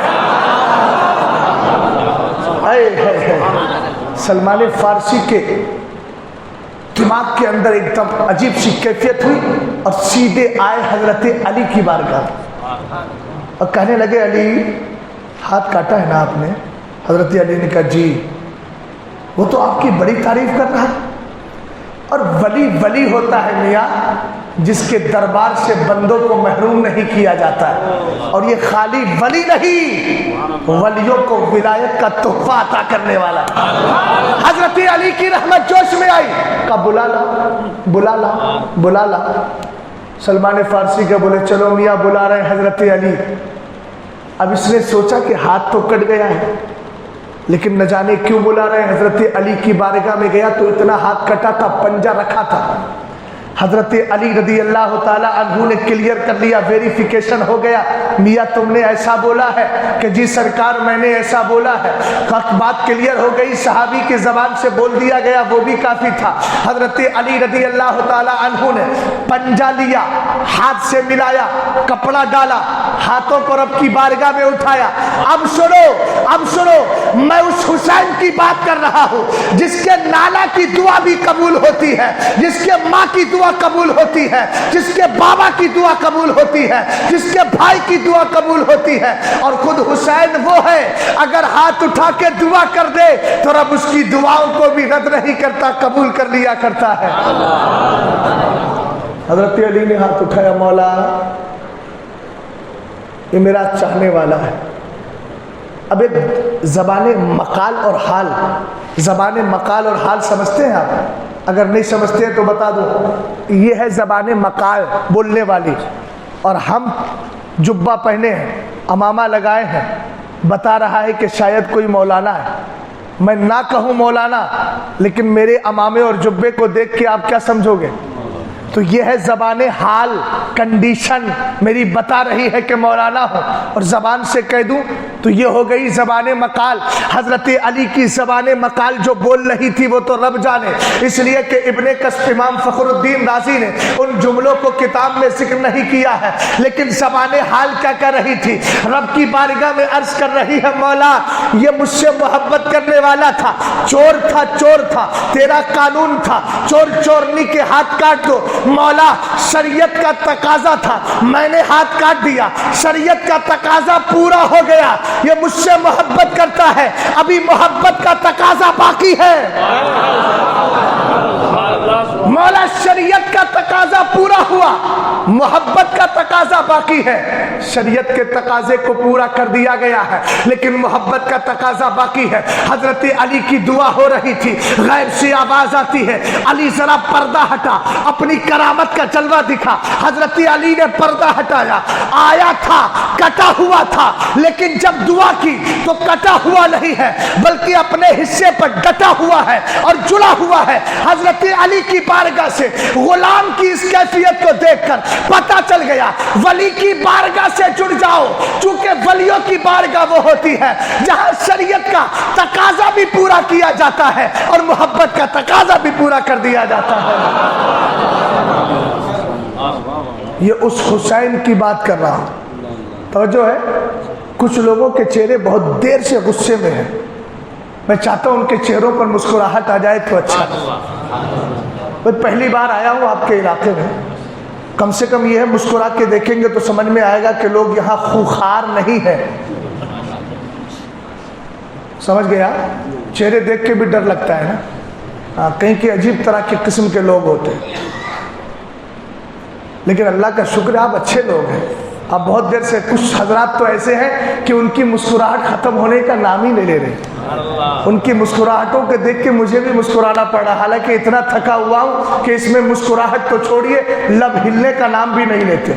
سلمان فارسی کے دماغ کے اندر ایک دم عجیب سی کیفیت ہوئی اور سیدھے آئے حضرت علی کی بارگاہ اور کہنے لگے علی ہاتھ کاٹا ہے نا آپ نے؟ حضرت علی نے کہا جی۔ وہ تو آپ کی بڑی تعریف کر رہا ہے۔ اور ولی ہوتا ہے میاں جس کے دربار سے بندوں کو محروم نہیں کیا جاتا ہے۔ اور یہ خالی ولی نہیں، ولیوں کو ولایت کا تحفہ عطا کرنے والا ہے۔ حضرت علی کی رحمت جوش میں آئی، کہا بلا لا بلا لا بلا لا۔ سلمان فارسی کے بولے چلو میاں بلا رہے ہیں حضرت علی۔ اب اس نے سوچا کہ ہاتھ تو کٹ گیا ہے لیکن نہ جانے کیوں بلا رہے ہیں۔ حضرت علی کی بارگاہ میں گیا تو اتنا ہاتھ کٹا تھا، پنجہ رکھا تھا۔ حضرت علی رضی اللہ تعالیٰ عنہ نے کلیئر کر لیا، ویریفیکیشن ہو گیا، میاں تم نے ایسا بولا ہے کہ جی سرکار میں نے ایسا بولا ہے۔ بات کلیئر ہو گئی، صحابی کی زبان سے بول دیا گیا، وہ بھی کافی تھا۔ حضرت علی رضی اللہ تعالیٰ عنہ نے پنجہ لیا، ہاتھ سے ملایا، کپڑا ڈالا، ہاتھوں کو رب کی بارگاہ میں اٹھایا۔ اب سنو میں اس حسین کی بات کر رہا ہوں جس کے نانا کی دعا بھی قبول ہوتی ہے، جس کے ماں کی دعا قبول ہوتی ہے، جس کے بابا کی دعا قبول ہوتی ہے، جس کے بھائی کی دعا قبول ہوتی ہے۔ اور خود حسین وہ ہے اگر ہاتھ اٹھا کے دعا کر دے تو رب اس کی دعاؤں کو بھی رد نہیں کرتا، قبول کر لیا کرتا ہے۔ حضرت علی نے ہاتھ اٹھایا، مولا یہ میرا چاہنے والا ہے۔ اب ایک زبان مقال اور حال، زبان مقال اور حال سمجھتے ہیں آپ؟ اگر نہیں سمجھتے ہیں تو بتا دو، یہ ہے زبان مقال بولنے والی۔ اور ہم جبہ پہنے ہیں، امامہ لگائے ہیں، بتا رہا ہے کہ شاید کوئی مولانا ہے۔ میں نہ کہوں مولانا لیکن میرے امامے اور جبے کو دیکھ کے آپ کیا سمجھو گے؟ تو یہ ہے زبان حال، کنڈیشن میری بتا رہی ہے کہ مولانا ہو، اور زبان سے کہہ دوں تو یہ ہو گئی زبان مقال۔ حضرت علی کی زبان مقال جو بول رہی تھی وہ تو رب جانے، اس لیے کہ ابن کشف امام فخر الدین رازی نے ان جملوں کو کتاب میں ذکر نہیں کیا ہے، لیکن زبان حال کیا کر رہی تھی؟ رب کی بارگاہ میں عرض کر رہی ہے مولا یہ مجھ سے محبت کرنے والا تھا، چور تھا، تیرا قانون تھا چور چورنی کے ہاتھ کاٹ دو، مولا شریعت کا تقاضا تھا، میں نے ہاتھ کاٹ دیا، شریعت کا تقاضا پورا ہو گیا، یہ مجھ سے محبت کرتا ہے، ابھی محبت کا تقاضا باقی ہے۔ مولا شریعت کا تقاضا پورا ہوا، محبت کا تقاضا باقی ہے۔ شریعت کے تقاضے کو پورا کر دیا گیا ہے لیکن محبت کا تقاضا باقی ہے۔ حضرت علی کی دعا ہو رہی تھی، غیب سے آواز آتی ہے، علی ذرا پردہ ہٹا، اپنی کرامت کا جلوہ دکھا۔ حضرت علی نے پردہ ہٹایا، آیا تھا کٹا ہوا تھا لیکن جب دعا کی تو کٹا ہوا نہیں ہے بلکہ اپنے حصے پر ڈٹا ہوا ہے اور جڑا ہوا ہے۔ حضرت علی کی بارگاہ سے غلام کی اس کیفیت کو دیکھ کر پتہ چل گیا ولی کی بارگاہ سے جڑ جاؤ، چونکہ ولیوں کی بارگاہ وہ ہوتی ہے جہاں شریعت کا تقاضا بھی پورا کیا جاتا ہے اور محبت کا تقاضا بھی پورا کر دیا جاتا ہے۔ یہ اس حسین کی بات کر رہا ہوں، توجہ ہے۔ کچھ لوگوں کے چہرے بہت دیر سے غصے میں ہیں، میں چاہتا ہوں ان کے چہروں پر مسکراہٹ آ جائے تو اچھا۔ میں پہلی بار آیا ہوں آپ کے علاقے میں، کم سے کم یہ ہے مسکرا کے دیکھیں گے تو سمجھ میں آئے گا کہ لوگ یہاں خوخار نہیں ہیں۔ سمجھ گیا؟ چہرے دیکھ کے بھی ڈر لگتا ہے نا، کہیں کہ عجیب طرح کے قسم کے لوگ ہوتے ہیں، لیکن اللہ کا شکر ہے آپ اچھے لوگ ہیں۔ اب بہت دیر سے کچھ حضرات تو ایسے ہیں کہ ان کی مسکراہٹ ختم ہونے کا نام ہی نہیں لے رہے۔ ان کی مسکراہٹوں کے دیکھ کے مجھے بھی مسکرانا پڑا، حالانکہ اتنا تھکا ہوا ہوں کہ اس میں مسکراہٹ تو چھوڑیے، لب ہلنے کا نام بھی نہیں لیتے۔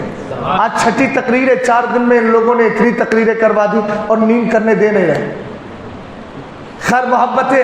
آج چھٹی تقریر ہے، 4 دن میں ان لوگوں نے اتنی تقریریں کروا دی اور نیند کرنے دے نہیں رہے۔ خیر محبتیں،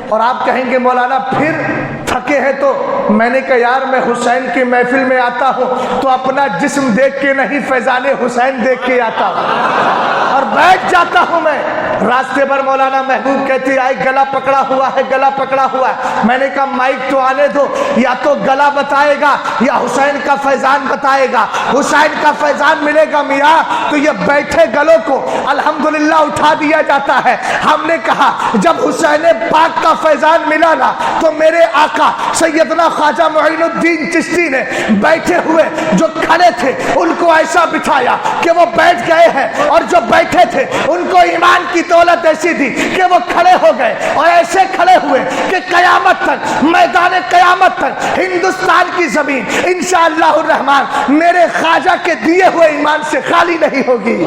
اور آپ کہیں گے مولانا پھر تھکے ہیں تو میں نے کہا یار میں حسین کی محفل میں آتا ہوں تو اپنا جسم دیکھ کے نہیں فیضان حسین دیکھ کے آتا ہوں اور بیٹھ جاتا ہوں۔ میں راستے پر مولانا محبوب کہتی آئی گلا پکڑا ہوا ہے، گلا پکڑا ہوا ہے۔ میں نے کہا مائک تو آنے دو، یا تو گلا بتائے گا یا حسین کا فیضان بتائے گا۔ حسین کا فیضان ملے گا میاں تو یہ بیٹھے گلوں کو الحمدللہ اٹھا دیا جاتا ہے۔ ہم نے کہا جب حسین پاک کا فیضان ملا نا تو میرے آقا سیدنا خواجہ معین الدین چشتی نے بیٹھے ہوئے جو کھڑے تھے ان کو ایسا بٹھایا کہ وہ بیٹھ گئے ہیں، اور جو بیٹھے تھے ان کو ایمان کی دولت ایسی تھی کہ وہ کھڑے ہو گئے، اور ایسے کھڑے ہوئے کہ قیامت تک، میدان قیامت تک ہندوستان کی زمین انشاءاللہ الرحمن میرے خواجہ کے دیے ہوئے ایمان سے خالی نہیں ہوگی۔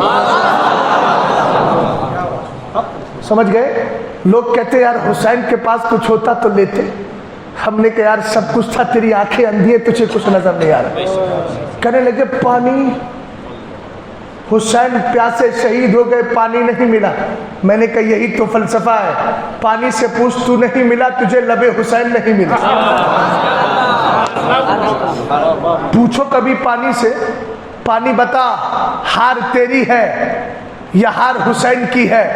سمجھ گئے؟ لوگ کہتے یار حسین کے پاس کچھ ہوتا تو لیتے۔ ہم نے کہا یار سب کچھ تھا، تیری آنکھیں اندھی ہے، تجھے کچھ نظر نہیں آ رہا۔ کہنے لگے پانی، حسین پیاسے شہید ہو گئے، پانی نہیں ملا۔ میں نے کہا یہی تو فلسفہ ہے، پانی سے پوچھ تو نہیں ملا، تجھے لب حسین نہیں ملا۔ پوچھو کبھی پانی سے، پانی بتا ہار تیری ہے یا ہار حسین کی ہے؟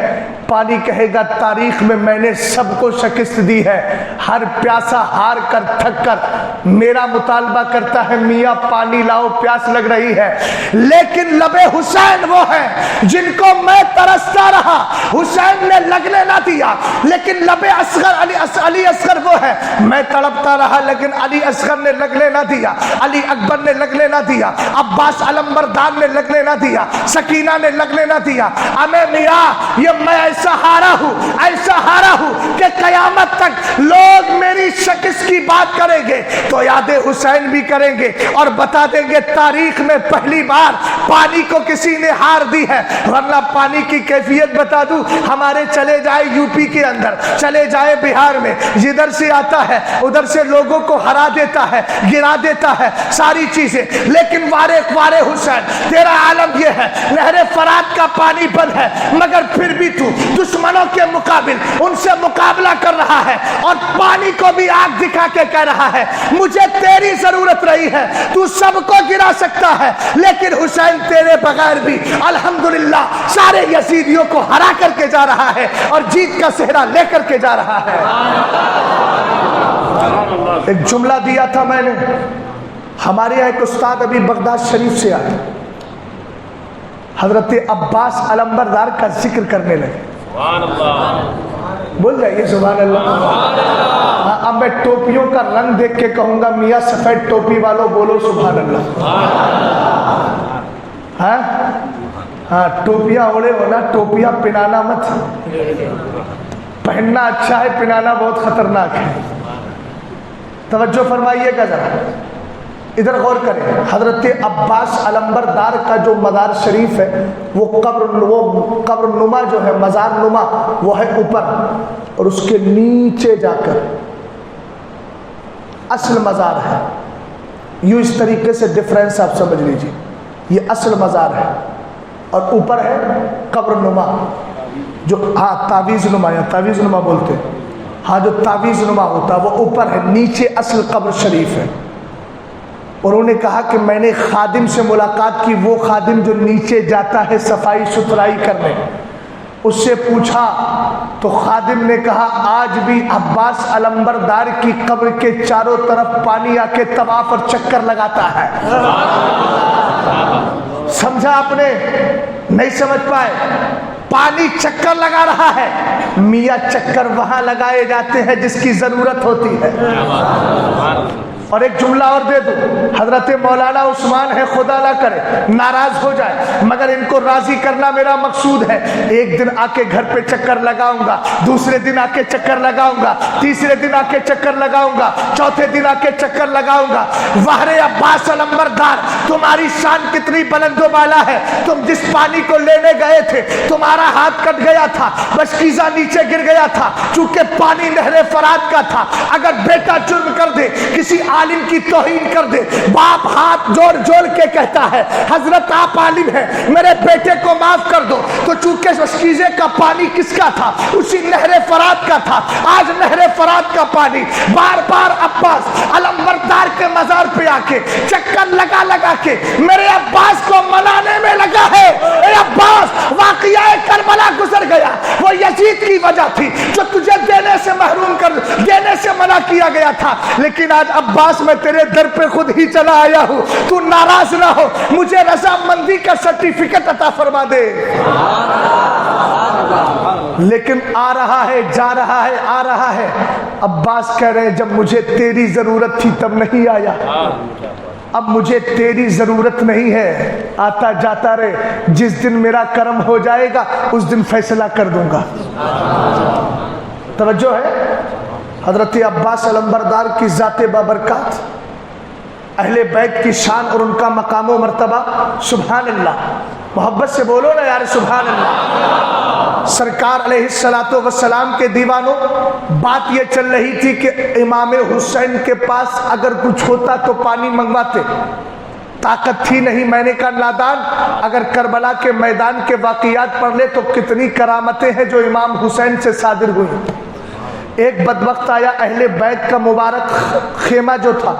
پانی کہے گا تاریخ میں نے سب کو شکست دی ہے، ہر پیاسا ہار کر تھک کر میرا مطالبہ کرتا ہے میاں پانی لاؤ، پیاس لگ رہی ہے۔ لیکن لب حسین وہ ہے جن کو میں ترستا رہا، حسین نے لگنے نہ دیا، لیکن لب اصغر علی اصغر وہ ہے، میں تڑپتا رہا لیکن علی اصغر نے لگنے نہ دیا، علی اکبر نے لگنے نہ دیا، عباس علمبردار نے لگنے نہ دیا، سکینہ نے لگنے نہ دیا۔ ہمیں میاں یہ میں ایسا ہارا ہوں کہ قیامت تک لوگ میری شکست کی بات کریں گے تو یاد حسین بھی کریں گے اور بتا دیں گے تاریخ میں پہلی بار پانی کو کسی نے ہار دی ہے۔ ورنہ پانی کی کیفیت بتا دوں، ہمارے چلے جائے یو پی کے اندر، چلے جائے بہار میں، جدھر سے آتا ہے ادھر سے لوگوں کو ہرا دیتا ہے، گرا دیتا ہے ساری چیزیں، لیکن وارے حسین تیرا عالم یہ ہے، نہر فرات کا پانی بند ہے مگر پھر بھی تو دشمنوں کے مقابل ان سے مقابلہ کر رہا ہے اور پانی کو بھی آگ دکھا کے کہہ رہا ہے مجھے تیری ضرورت رہی ہے، تو سب کو گرا سکتا ہے لیکن حسین تیرے بغیر بھی الحمدللہ سارے یزیدیوں کو ہرا کر کے جا رہا ہے اور جیت کا صحرا لے کر کے جا رہا ہے۔ ایک جملہ دیا تھا میں نے، ہمارے یہاں ایک استاد ابھی بغداد شریف سے آئے، حضرت عباس علمبردار کا ذکر کرنے لگے، بول جائیے سبحان اللہ۔ اب میں ٹوپیوں کا رنگ دیکھ کے کہوں گا میاں سفید ٹوپی والوں بولو سبحان اللہ۔ ہاں ٹوپیاں اوڑے ہونا، ٹوپیاں پنانا مت، پہننا اچھا ہے، پنانا بہت خطرناک ہے۔ توجہ فرمائیے گا ذرا، ادھر غور کریں، حضرت عباس علمبردار کا جو مزار شریف ہے وہ قبر نما جو ہے، مزار نما وہ ہے اوپر، اور اس کے نیچے جا کر اصل مزار ہے. یوں اس طریقے سے ڈفرینس آپ سمجھ لیجیے، یہ اصل مزار ہے اور اوپر ہے قبر نما جو تعویذ نما یا تعویذ نما بولتے ہیں، جو تعویذ نما ہوتا وہ اوپر ہے، نیچے اصل قبر شریف ہے. اور انہوں نے کہا کہ میں نے خادم سے ملاقات کی، وہ خادم جو نیچے جاتا ہے صفائی ستھرائی کرنے، اس سے پوچھا تو خادم نے کہا آج بھی عباس علمبردار کی قبر کے چاروں طرف پانی آ کے طواف اور چکر لگاتا ہے. سمجھا آپ نے؟ نہیں سمجھ پائے؟ پانی چکر لگا رہا ہے. میاں چکر وہاں لگائے جاتے ہیں جس کی ضرورت ہوتی ہے. اور ایک جملہ اور دے دوں، حضرت مولانا عثمان ہے، خدا نہ کرے ناراض ہو جائے، مگر ان کو راضی کرنا میرا مقصود ہے. ایک دن آ کے گھر پہ چکر لگاؤں گا، دوسرے دن آ کے چکر لگاؤں گا، تیسرے دن آ کے چکر لگاؤں گا، چوتھے دن آ کے چکر لگاؤں گا. وہرے عباس علمبردار، تمہاری شان کتنی بلند و بالا ہے. تم جس پانی کو لینے گئے تھے تمہارا ہاتھ کٹ گیا تھا، بشکیزہ نیچے گر گیا تھا، چونکہ پانی نہر فرات کا تھا. اگر بیٹا جرم کر دے، کسی عالم کی توہین کر دے، باپ ہاتھ جوڑ جوڑ کے کہتا ہے حضرت آپ عالم ہیں، میرے بیٹے کو معاف کر دو. تو چونکہ بشکیزے کا پانی کس کا تھا؟ اسی نہر فرات کا تھا. آج نہر فرات کا پانی بار بار عباس علمبردار کے مزار پہ آ کے چکر لگا لگا کے میرے عباس کو منانے میں لگا ہے. اے عباس، واقعہ کربلا گزر گیا، وہ یزید کی وجہ تھی جو تجھے دینے سے محروم کر دینے سے منع کیا گیا تھا. لیکن آج عباس میں تیرے در پہ خود ہی چلا آیا ہوں، تو ناراض نہ ہو، مجھے رضامندی کا سرٹیفکیٹ عطا فرما دے. لیکن آ رہا ہے، جا رہا ہے، آ رہا ہے. عباس کہہ رہے ہیں جب مجھے تیری ضرورت تھی تب نہیں آیا، اب مجھے تیری ضرورت نہیں ہے، آتا جاتا رہے. جس دن میرا کرم ہو جائے گا اس دن فیصلہ کر دوں گا. توجہ ہے؟ حضرت عباس علمبردار کی ذات بابرکات، اہل بیت کی شان اور ان کا مقام و مرتبہ، سبحان اللہ. محبت سے بولو نا یار سبحان اللہ. سرکار علیہ السلام کے دیوانوں، بات یہ چل رہی تھی کہ امام حسین کے پاس اگر کچھ ہوتا تو پانی منگواتے، طاقت تھی نہیں. میں نے کہا نادان، اگر کربلا کے میدان کے واقعات پڑھ لے تو کتنی کرامتیں ہیں جو امام حسین سے صادر ہوئی. ایک بدبخت آیا، اہل بیت کا مبارک خیمہ جو تھا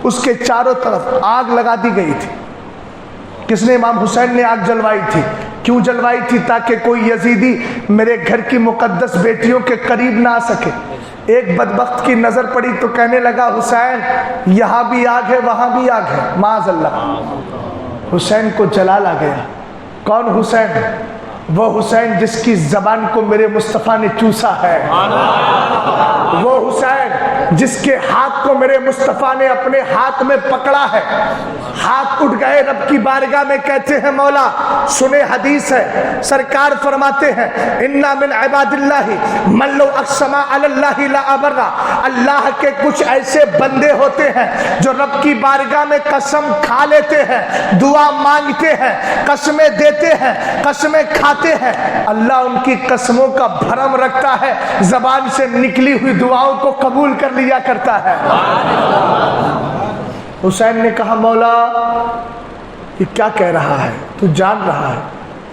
اس کے چاروں طرف آگ لگا دی گئی تھی. کس نے؟ امام حسین نے آگ جلوائی تھی. کیوں جلوائی تھی؟ تاکہ کوئی یزیدی میرے گھر کی مقدس بیٹیوں کے قریب نہ آ سکے. ایک بدبخت کی نظر پڑی تو کہنے لگا حسین یہاں بھی آگ ہے وہاں بھی آگ ہے، معاذ اللہ. حسین کو جلال آ گیا. کون حسین؟ وہ حسین جس کی زبان کو میرے مصطفیٰ نے چوسا ہے، وہ حسین جس کے ہاتھ کو میرے مصطفیٰ نے اپنے ہاتھ میں پکڑا ہے. ہاتھ اٹھ گئے رب کی بارگاہ میں، کہتے ہیں مولا سنے حدیث ہے، سرکار فرماتے ہیں انا من عباد اللہ من لو اقسم علی اللہ لا ابرہ. اللہ کے کچھ ایسے بندے ہوتے ہیں جو رب کی بارگاہ میں قسم کھا لیتے ہیں، دعا مانگتے ہیں، قسمیں دیتے ہیں، قسمیں کھاتے ہیں، اللہ ان کی قسموں کا بھرم رکھتا ہے، زبان سے نکلی ہوئی دعاؤں کو قبول کر لیا کرتا ہے. حسین نے کہا مولا یہ کیا کہہ رہا ہے؟ تو جان رہا ہے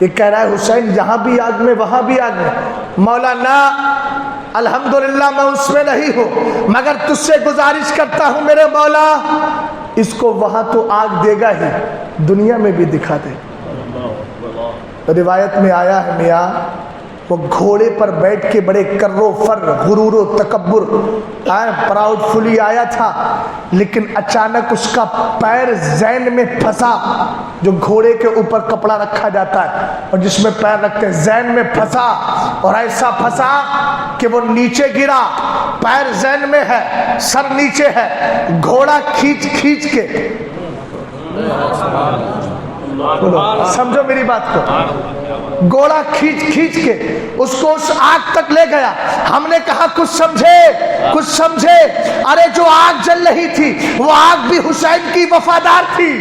یہ کہہ رہا ہے حسین یہاں بھی آگ میں وہاں بھی آگ میں. مولا نہ، الحمدللہ میں اس میں نہیں ہوں، مگر تجھ سے گزارش کرتا ہوں میرے مولا اس کو وہاں تو آگ دے گا ہی، دنیا میں بھی دکھا دے. روایت میں آیا ہے میاں وہ گھوڑے پر بیٹھ کے بڑے کر و فر، غرور و تکبر، پراؤڈ فلی آیا تھا، لیکن اچانک اس کا پیر زین میں پھنسا. جو گھوڑے کے اوپر کپڑا رکھا جاتا ہے اور جس میں پیر رکھتے ہیں، زین میں پھنسا اور ایسا پھنسا کہ وہ نیچے گرا. پیر زین میں ہے، سر نیچے ہے، گھوڑا کھینچ کھینچ کے، سمجھو میری بات کو، گوڑا کھینچ کھینچ کے اس کو اس آگ تک لے گیا. ہم نے کہا کچھ سمجھے, کچھ سمجھے. ارے جو آگ جل رہی تھی وہ آگ بھی حسین کی وفادار تھی.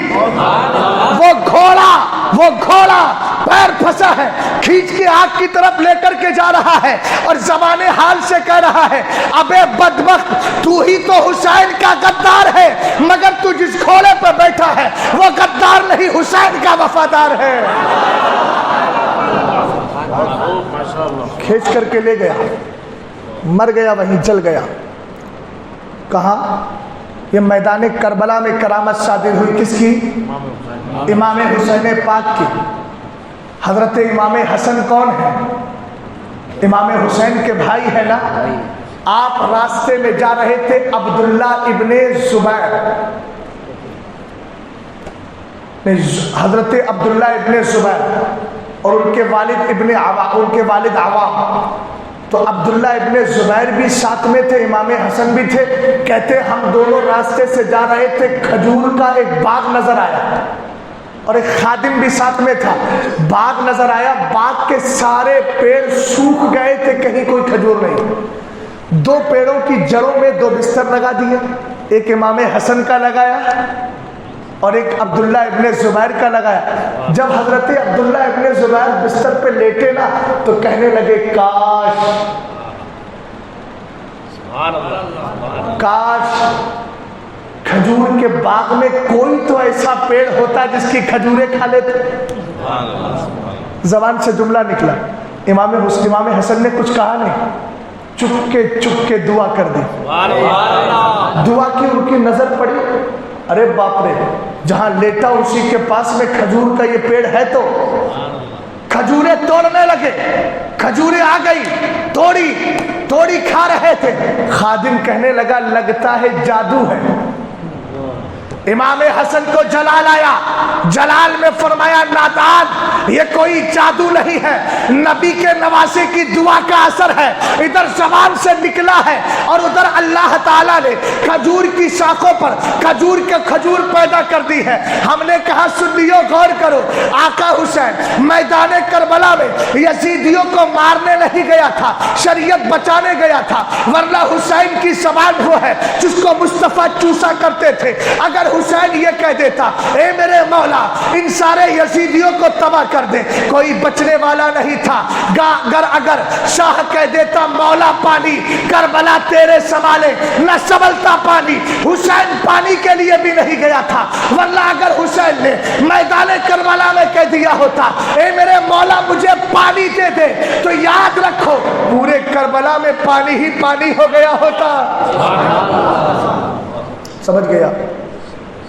وہ گھوڑا پیر پھنسا ہے, کھینچ کے آگ کی طرف لے کر کے جا رہا ہے اور زبان حال سے کہہ رہا ہے ابے بدبخت, تو ہی تو حسین کا غدار ہے, مگر تو جس گھوڑے پہ بیٹھا ہے وہ غدار نہیں, حسین کا وفادار ہے. کھینچ کر کے لے گیا, مر گیا, وہیں جل گیا. کہاں؟ یہ میدان کربلا میں کرامت صادر ہوئی کس کی؟ امام حسین پاک کی. حضرت امام حسن کون ہے؟ امام حسین کے بھائی ہے نا. آپ راستے میں جا رہے تھے, عبداللہ ابن زبیر, حضرت عبداللہ ابن زبیر اور ان کے والد عوام. تو عبداللہ ابن زبیر بھی ساتھ میں تھے, امام حسن بھی تھے. کہتے ہم دونوں راستے سے جا رہے تھے, کھجور کا ایک باغ نظر آیا اور ایک خادم بھی ساتھ میں تھا. باغ نظر آیا, باغ کے سارے پیڑ سوکھ گئے تھے, کہیں کوئی کھجور نہیں. 2 پیڑوں کی جڑوں میں 2 بستر لگا دیے, ایک امام حسن کا لگایا اور ایک عبداللہ ابن زبیر کا لگایا. جب حضرت عبداللہ ابن زبیر بستر پہ لیٹے نا تو کہنے لگے کاش کھجور کے باغ میں کوئی تو ایسا پیڑ ہوتا جس کی کھجوریں کھا لیتے. زبان سے جملہ نکلا. امام حسن نے کچھ کہا نہیں, چپ کے دعا کر دی. دعا کی ان کی نظر پڑی, ارے باپ رے, جہاں لیٹا اسی کے پاس میں کھجور کا یہ پیڑ ہے. تو کھجوریں توڑنے لگے, کھجوریں آ گئی, توڑی کھا رہے تھے. خادم کہنے لگا لگتا ہے جادو ہے. امام حسن کو جلال آیا, جلال میں فرمایا نادان یہ کوئی جادو نہیں ہے, نبی کے نواسے کی دعا کا اثر ہے. ادھر زبان سے نکلا ہے اور ادھر اللہ تعالیٰ نے کھجور کی شاخوں پر کھجور پیدا کر دی ہے. ہم نے کہا سنیو غور کرو, آقا حسین میدان کربلا میں یزیدیوں کو مارنے نہیں گیا تھا, شریعت بچانے گیا تھا. ورنہ حسین کی زبان وہ ہے جس کو مصطفیٰ چوسا کرتے تھے. اگر حسین یہ کہہ دیتا اے میرے مولا ان سارے یزیدیوں کو تباہ کر دے, کوئی بچنے والا نہیں تھا. اگر شاہ کہہ دیتا مولا پانی کربلا تیرے سنبھالے, نہ سنبھلتا پانی. حسین پانی کے لیے بھی نہیں گیا تھا. ورنہ اگر حسین نے میدان کربلا میں کہہ دیا ہوتا اے میرے مولا مجھے پانی دے دے, تو یاد رکھو پورے کربلا میں پانی ہی پانی ہو گیا ہوتا. سمجھ گیا؟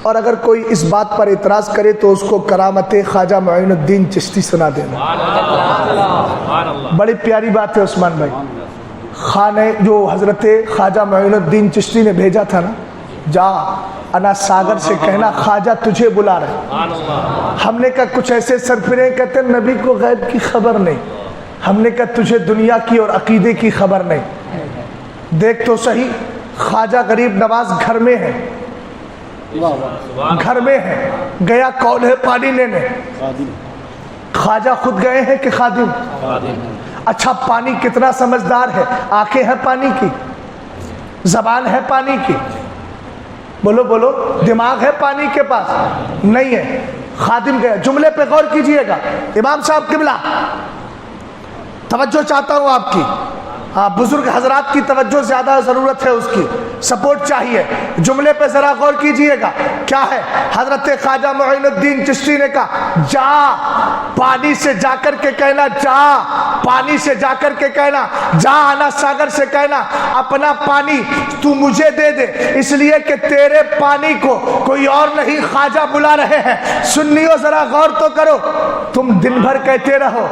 اور اگر کوئی اس بات پر اعتراض کرے تو اس کو کرامت خواجہ معین الدین چشتی سنا دینا. بڑی پیاری بات ہے عثمان بھائی. خانہ جو حضرت خواجہ معین الدین چشتی نے بھیجا تھا نا, جا انا ساگر سے کہنا خواجہ تجھے بلا رہے. ہم نے کہا کچھ ایسے سرفرے کہتے نبی کو غیب کی خبر نہیں. ہم نے کہا تجھے دنیا کی اور عقیدے کی خبر نہیں. دیکھ تو صحیح, خواجہ غریب نواز گھر میں ہے, گیا کون ہے پانی لینے؟ خواجہ خود گئے ہیں کہ خادم؟ اچھا پانی کتنا سمجھدار ہے, آنکھیں ہیں پانی کی, زبان ہے پانی کی, بولو دماغ ہے پانی کے پاس نہیں ہے. خادم گیا. جملے پہ غور کیجئے گا امام صاحب قبلہ, توجہ چاہتا ہوں آپ کی. بزرگ حضرات کی توجہ زیادہ ضرورت ہے, اس کی سپورٹ چاہیے. جملے پہ ذرا غور کیجئے گا کیا ہے. حضرت خواجہ معین الدین چشتی نے کہا جا پانی سے جا کر کے کہنا, پانی سے جا کر کے کہنا, جا انا ساگر سے کہنا اپنا پانی تو مجھے دے دے, اس لیے کہ تیرے پانی کو کوئی اور نہیں خواجہ بلا رہے ہیں. سنیو ذرا غور تو کرو. تم دن بھر کہتے رہو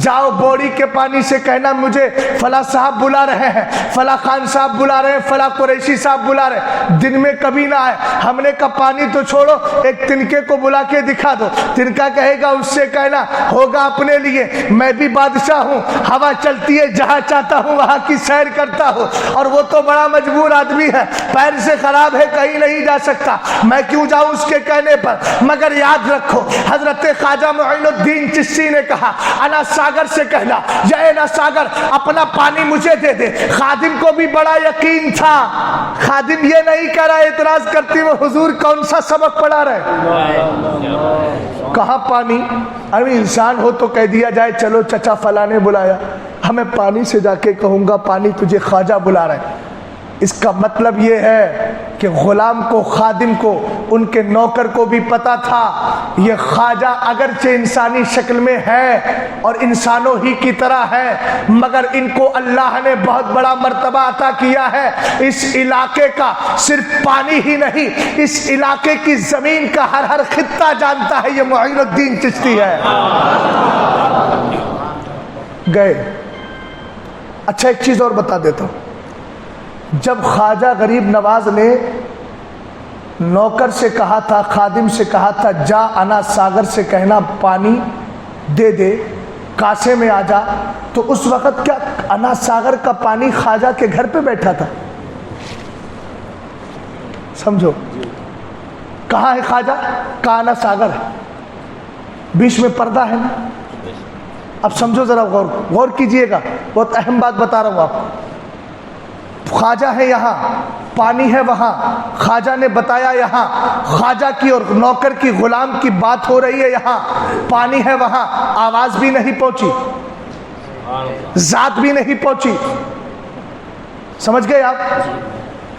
جاؤ بوری کے پانی سے کہنا مجھے فلاں صاحب بلا رہے ہیں, فلاں خان صاحب بلا رہے ہیں, فلاں قریشی صاحب بلا رہے ہیں. دن میں کبھی نہ آئے. ہم نے کہا پانی تو چھوڑو, ایک تنکے کو بلا کے دکھا دو. تنکا کہے گا اس سے کہنا ہوگا اپنے لیے, میں بھی بادشاہ ہوں, ہوا چلتی ہے جہاں چاہتا ہوں وہاں کی سیر کرتا ہوں. اور وہ تو بڑا مجبور آدمی ہے, پیر سے خراب ہے کہیں نہیں جا سکتا، میں کیوں جاؤں اس کے کہنے پر؟ مگر یاد رکھو حضرت خواجہ معین الدین چشتی نے کہا انا ساگر سے کہلا، یا انا ساگر اپنا پانی مجھے دے دے۔ خادم کو بھی بڑا یقین تھا، خادم یہ نہیں کہہ رہا اعتراض کرتی وہ حضور کون سا سبق پڑھا رہے؟ کہاں پانی؟ ابھی انسان ہو تو کہہ دیا جائے چلو چچا فلاں نے بلایا، ہمیں پانی سے جا کے کہوں گا پانی تجھے خواجہ بلا رہے ہیں۔ اس کا مطلب یہ ہے کہ غلام کو، خادم کو، ان کے نوکر کو بھی پتا تھا یہ خواجہ اگرچہ انسانی شکل میں ہے اور انسانوں ہی کی طرح ہے، مگر ان کو اللہ نے بہت بڑا مرتبہ عطا کیا ہے۔ اس علاقے کا صرف پانی ہی نہیں، اس علاقے کی زمین کا ہر ہر خطہ جانتا ہے، یہ معین الدین چشتی ہے۔ گئے۔ اچھا ایک چیز اور بتا دیتا ہوں، جب خواجہ غریب نواز نے نوکر سے کہا تھا، خادم سے کہا تھا جا انا ساگر سے کہنا پانی دے دے، کاسے میں آ جا، تو اس وقت کیا انا ساگر کا پانی خواجہ کے گھر پہ بیٹھا تھا؟ سمجھو، کہاں ہے خواجہ؟ کہاں انا ساگر ہے، بیچ میں پردہ ہے نا۔ اب سمجھو ذرا، غور کیجئے گا، بہت اہم بات بتا رہا ہوں آپ کو۔ خواجہ ہے یہاں، پانی ہے وہاں، خواجہ نے بتایا یہاں، خواجہ کی اور نوکر کی، غلام کی بات ہو رہی ہے یہاں، پانی ہے وہاں، آواز بھی نہیں پہنچی، ذات بھی نہیں پہنچی، سمجھ گئے آپ؟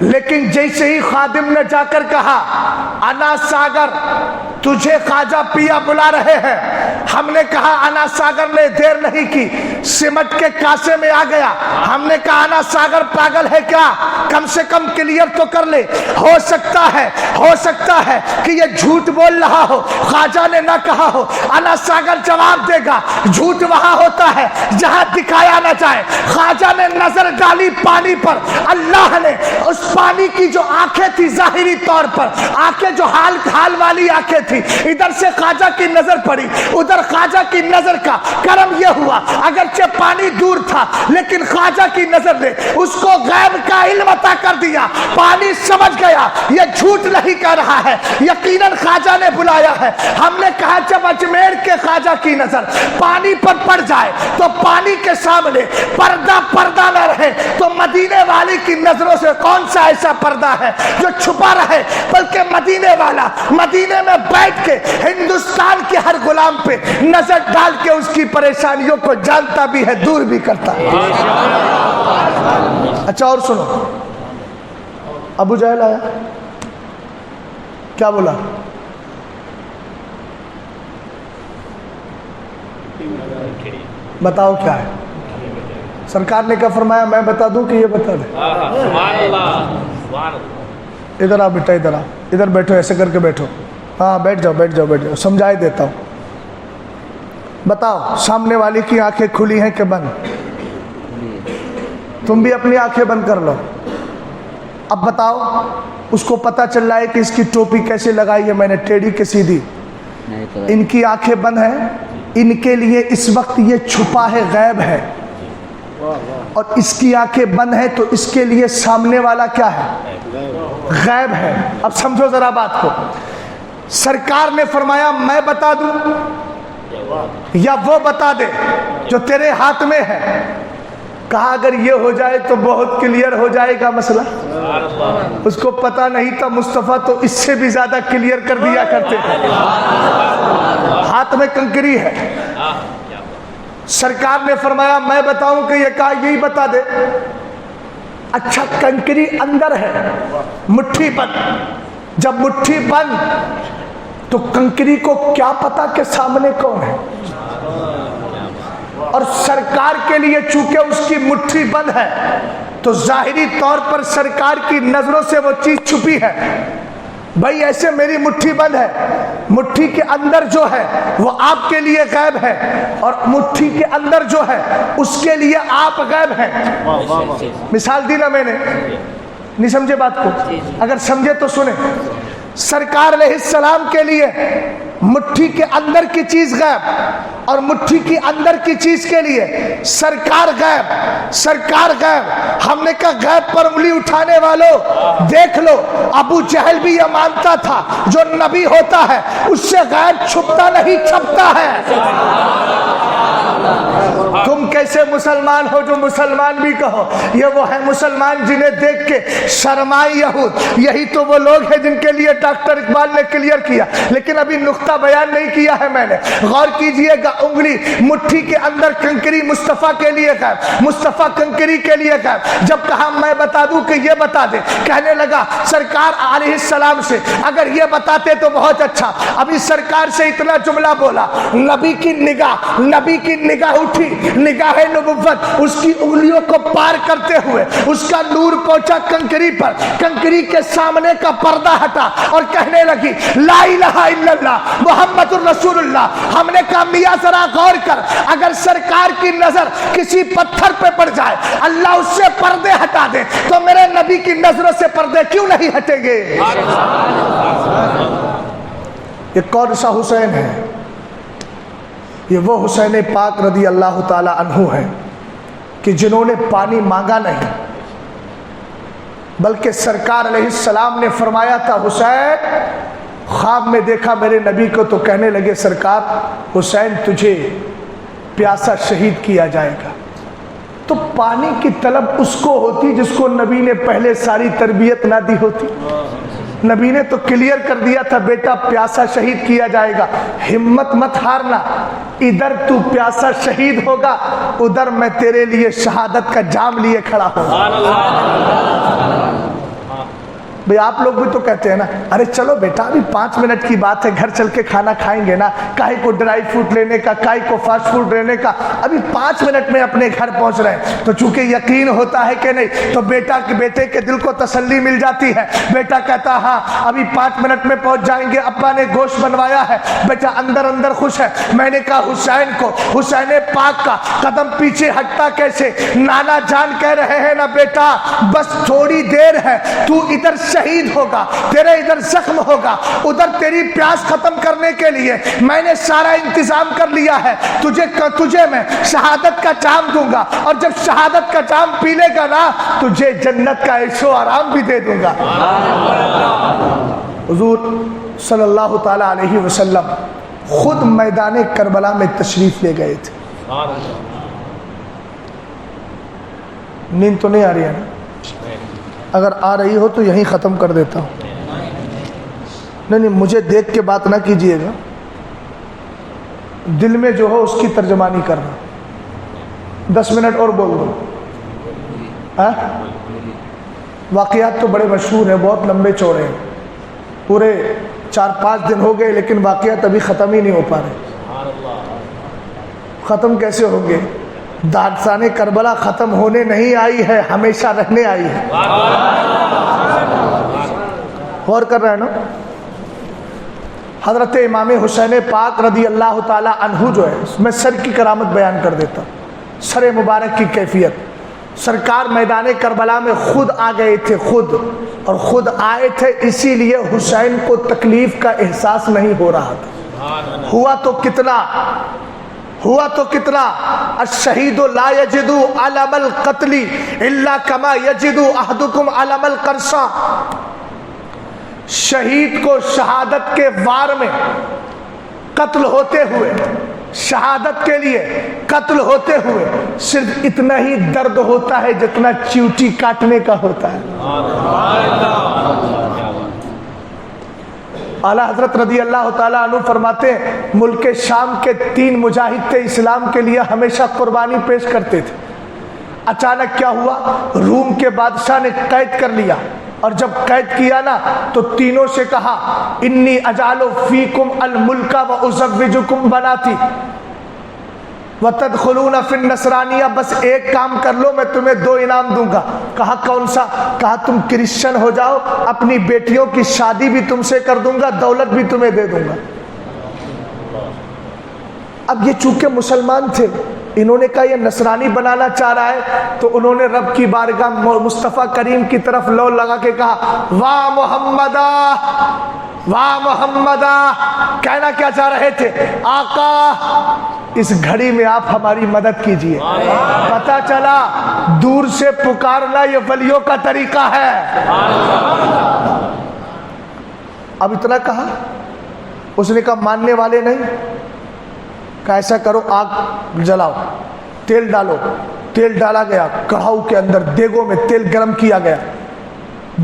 لیکن جیسے ہی خادم نے جا کر کہا انا ساگر تجھے خواجہ پیا بلا رہے ہیں، ہم نے کہا انا ساگر نے دیر نہیں کی، سمٹ کے کاسے میں آ گیا۔ ہم نے کہا انا ساگر پاگل ہے کیا، کم سے کم کلیئر تو کر لے، ہو سکتا ہے کہ یہ جھوٹ بول رہا ہو، خواجہ نے نہ کہا ہو۔ انا ساگر جواب دے گا جھوٹ وہاں ہوتا ہے جہاں دکھایا نہ جائے۔ خواجہ نے نظر ڈالی پانی پر، اللہ نے اس پانی کی جو آنکھیں تھی ظاہری طور پر آنکھیں جو حال والی آنکھیں تھی، ادھر سے خواجہ کی نظر پڑی، ادھر خواجہ کی نظر کا کرم یہ ہوا اگرچہ پانی دور تھا لیکن خواجہ کی نظر نے اس کو غیب کا علم عطا کر دیا۔ پانی سمجھ گیا یہ جھوٹ نہیں کہہ رہا ہے، یقیناً خواجہ نے بلایا ہے۔ ہم نے کہا جب اجمیر کے خواجہ کی نظر پانی پر پڑ جائے تو پانی کے سامنے پردہ نہ رہے تو مدینے والی کی نظروں سے کون سا ایسا پردہ ہے جو چھپا رہے، بلکہ مدینے والا مدینے میں بیٹھ کے ہندوستان کے ہر غلام پہ نظر ڈال کے اس کی پریشانیوں کو جانتا بھی ہے، دور بھی کرتا ہے۔ اچھا اور سنو، ابو جہل آیا، کیا بولا؟ بتاؤ کیا ہے؟ سرکار نے کیا فرمایا؟ میں بتا دوں کہ یہ بتا دے؟ ادھر آ بیٹا، ادھر بیٹھو، ایسے کر کے بیٹھو، ہاں بیٹھ جاؤ، سمجھائے دیتا ہوں۔ بتاؤ سامنے والی کی آنکھیں کھلی ہیں کہ بند؟ تم بھی اپنی آنکھیں بند کر لو۔ اب بتاؤ اس کو پتا چل رہا ہے کہ اس کی ٹوپی کیسے لگائی ہے میں نے، ٹیڑھی کے سیدھی؟ ان کی آنکھیں بند ہیں، ان کے لیے اس وقت یہ چھپا ہے، غیب ہے، اور اس کی آنکھیں بند ہیں تو اس کے لیے سامنے والا کیا ہے؟ غیب ہے۔ اب سمجھو ذرا بات کو، سرکار نے فرمایا میں بتا دوں یا وہ بتا دے جو تیرے ہاتھ میں ہے؟ کہا اگر یہ ہو جائے تو بہت کلیئر ہو جائے گا مسئلہ۔ اس کو پتا نہیں تھا مصطفیٰ تو اس سے بھی زیادہ کلیئر کر دیا کرتے ہیں، ہاتھ میں کنکری ہے۔ سرکار نے فرمایا میں بتاؤں کہ یہ کہا یہی بتا دے۔ اچھا کنکری اندر ہے، مٹھی بند، جب مٹھی بند تو کنکری کو کیا پتا کہ سامنے کون ہے؟ اور سرکار کے لیے چونکہ اس کی مٹھی بند ہے تو ظاہری طور پر سرکار کی نظروں سے وہ چیز چھپی ہے۔ بھائی ایسے میری مٹھی بند ہے، مٹھی کے اندر جو ہے وہ آپ کے لیے غیب ہے، اور مٹھی کے اندر جو ہے اس کے لیے آپ غیب ہیں۔ مثال دی نا میں نے، نہیں سمجھے بات کو؟ اگر سمجھے تو سنیں۔ سرکار علیہ السلام کے لیے مٹھی کے اندر کی چیز غیب، اور مٹھی کی اندر کی چیز کے لیے سرکار غیب، سرکار غیب۔ ہم نے کہا غیب پر انگلی اٹھانے والوں دیکھ لو، ابو جہل بھی یہ مانتا تھا جو نبی ہوتا ہے اس سے غیب چھپتا نہیں چھپتا ہے۔ تم کیسے مسلمان ہو جو مسلمان بھی کہو؟ یہ وہ ہے مسلمان جنہیں دیکھ کے شرمائے یہود۔ یہی تو وہ لوگ ہیں جن کے لیے ڈاکٹر اقبال نے کلیئر کیا، لیکن ابھی نقطہ بیان نہیں کیا ہے میں نے۔ غور کیجئے گا، انگلی مٹھی کے اندر کنکری مصطفیٰ کے لیے غیب، مصطفیٰ کنکری کے لیے غیب۔ جب کہا میں بتا دوں کہ یہ بتا دے، کہنے لگا سرکار علیہ السلام سے اگر یہ بتاتے تو بہت اچھا۔ ابھی سرکار سے اتنا جملہ بولا، نبی کی نگاہ اٹھی، نگاہ نبوت اس کی انگلیوں کو پار کرتے ہوئے اس کا نور پہنچا کنکری پر، کنکری کے سامنے کا پردہ ہٹا اور کہنے لگی لا الہ الا اللہ محمد الرسول اللہ۔ ہم نے کہا میاں ذرا غور کر، اگر سرکار کی نظر کسی پتھر پہ پڑ جائے، اللہ اس سے پردے ہٹا دے، تو میرے نبی کی نظروں سے پردے کیوں نہیں ہٹیں گے؟ یہ کون سا حسین ہے؟ یہ وہ حسین پاک رضی اللہ تعالی عنہ ہیں کہ جنہوں نے پانی مانگا نہیں، بلکہ سرکار علیہ السلام نے فرمایا تھا حسین، خواب میں دیکھا میرے نبی کو تو کہنے لگے سرکار حسین تجھے پیاسا شہید کیا جائے گا۔ تو پانی کی طلب اس کو ہوتی جس کو نبی نے پہلے ساری تربیت نہ دی ہوتی۔ نبی نے تو کلیئر کر دیا تھا بیٹا پیاسا شہید کیا جائے گا، ہمت مت ہارنا، ادھر تو پیاسا شہید ہوگا، ادھر میں تیرے لیے شہادت کا جام لیے کھڑا ہوں۔ بھئی آپ لوگ بھی تو کہتے ہیں نا ارے چلو بیٹا ابھی 5 منٹ کی بات ہے، گھر چل کے کھانا کھائیں گے نا، کاہے کو ڈرائی فروٹ لینے کا، کاہے کو فاسٹ فوڈ لینے کا، ابھی 5 منٹ میں اپنے گھر پہنچ رہے ہیں۔ تو چونکہ یقین ہوتا ہے کہ نہیں تو بیٹے کے دل کو تسلی مل جاتی ہے۔ بیٹا کہتا ہاں ابھی 5 منٹ میں پہنچ جائیں گے، ابا نے گوشت بنوایا ہے۔ بیٹا اندر خوش ہے۔ میں نے کہا حسین کو، حسین پاک کا قدم پیچھے ہٹتا کیسے؟ نانا جان کہہ رہے ہیں نا بیٹا بس تھوڑی دیر ہے، تو ادھر شہید ہوگا، تیرے ادھر زخم ہوگا، ادھر تیری پیاس ختم کرنے کے لیے میں نے سارا انتظام کر لیا ہے، تجھے میں شہادت کا جام دوں گا، اور جب شہادت کا جام پی لے گا نا تجھے جنت کا عیش و آرام بھی دے دوں گا۔ حضور صلی اللہ تعالی علیہ وسلم خود میدان کربلا میں تشریف لے گئے تھے۔ نیند تو نہیں آ رہی ہے نا؟ اگر آ رہی ہو تو یہیں ختم کر دیتا ہوں۔ نہیں مجھے دیکھ کے بات نہ کیجئے گا، دل میں جو ہو اس کی ترجمانی کرنا۔ 10 منٹ اور بول دو۔ واقعات تو بڑے مشہور ہیں، بہت لمبے چوڑے ہیں، پورے 4-5 دن ہو گئے لیکن واقعات ابھی ختم ہی نہیں ہو پا رہے۔ ختم کیسے ہوں گے؟ داستان کربلا ختم ہونے نہیں آئی ہے، ہمیشہ رہنے آئی ہے۔ غور کر رہے ہیں نا؟ حضرت امام حسین پاک رضی اللہ تعالی عنہ جو ہے، میں سر کی کرامت بیان کر دیتا ہوں، سر مبارک کی کیفیت۔ سرکار میدان کربلا میں خود آ گئے تھے، خود آئے تھے، اسی لیے حسین کو تکلیف کا احساس نہیں ہو رہا تھا۔ ہوا تو کتنا الشہید لا یجد علم القتل الا کما یجد احدکم علم القرصہ۔ شہید کو شہادت کے وار میں قتل ہوتے ہوئے، شہادت کے لیے قتل ہوتے ہوئے صرف اتنا ہی درد ہوتا ہے جتنا چیوٹی کاٹنے کا ہوتا ہے۔ اعلیٰ حضرت رضی اللہ تعالیٰ عنہ فرماتے ہیں ملک شام کے 3 مجاہد تھے، اسلام کے لیے ہمیشہ قربانی پیش کرتے تھے۔ اچانک کیا ہوا؟ روم کے بادشاہ نے قید کر لیا، اور جب قید کیا نا تو تینوں سے کہا انی اجعل فیکم الملک وازوجکم بناتی وتدخلون فی النصرانیہ، بس ایک کام کر لو میں تمہیں 2 انعام دوں گا۔ کہا کون سا؟ کہا تم کرسچن ہو جاؤ، اپنی بیٹیوں کی شادی بھی تم سے کر دوں گا، دولت بھی تمہیں دے دوں گا۔ اب یہ چونکہ مسلمان تھے، انہوں نے کہا یہ نصرانی بنانا چاہ رہا ہے، تو انہوں نے رب کی بارگاہ مصطفیٰ کریم کی طرف لو لگا کے کہا واہ محمدہ، واہ محمدہ۔ کہنا کیا چاہ رہے تھے؟ آقا اس گھڑی میں آپ ہماری مدد کیجئے. پتا چلا دور سے پکارنا یہ ولیوں کا طریقہ ہے. اب اتنا کہا, اس نے کہا ماننے والے نہیں, کہا ایسا کرو آگ جلاؤ, تیل ڈالو. تیل ڈالا گیا, کڑھاؤ کے اندر دیگوں میں تیل گرم کیا گیا,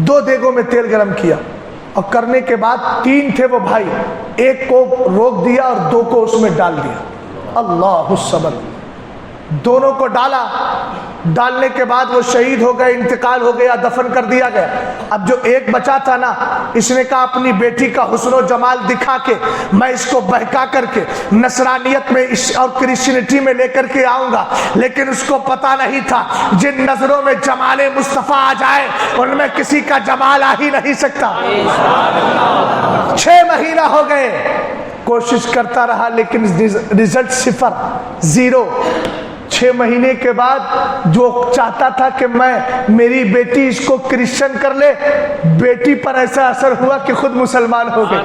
2 دیگوں میں تیل گرم کیا, اور کرنے کے بعد 3 تھے وہ بھائی, ایک کو روک دیا اور 2 کو اس میں ڈال دیا. اللہ الصبر. دونوں کو ڈالا, ڈالنے کے بعد وہ شہید ہو گئے, انتقال ہو گیا, دفن کر دیا گیا. اب جو ایک بچا تھا نا, اس نے کہا اپنی بیٹی کا حسن و جمال دکھا کے میں اس کو بہکا کر کے نصرانیت میں اور کرسچینٹی میں لے کر کے آؤں گا. لیکن اس کو پتا نہیں تھا جن نظروں میں جمال مصطفیٰ آ جائے ان میں کسی کا جمال آ ہی نہیں سکتا. 6 مہینہ ہو گئے, کوشش کرتا رہا لیکن رزلٹ 0. 6 مہینے کے بعد جو چاہتا تھا کہ میں میری بیٹی اس کو کرسچن کر لے, بیٹی پر ایسا اثر ہوا کہ خود مسلمان ہو گئی.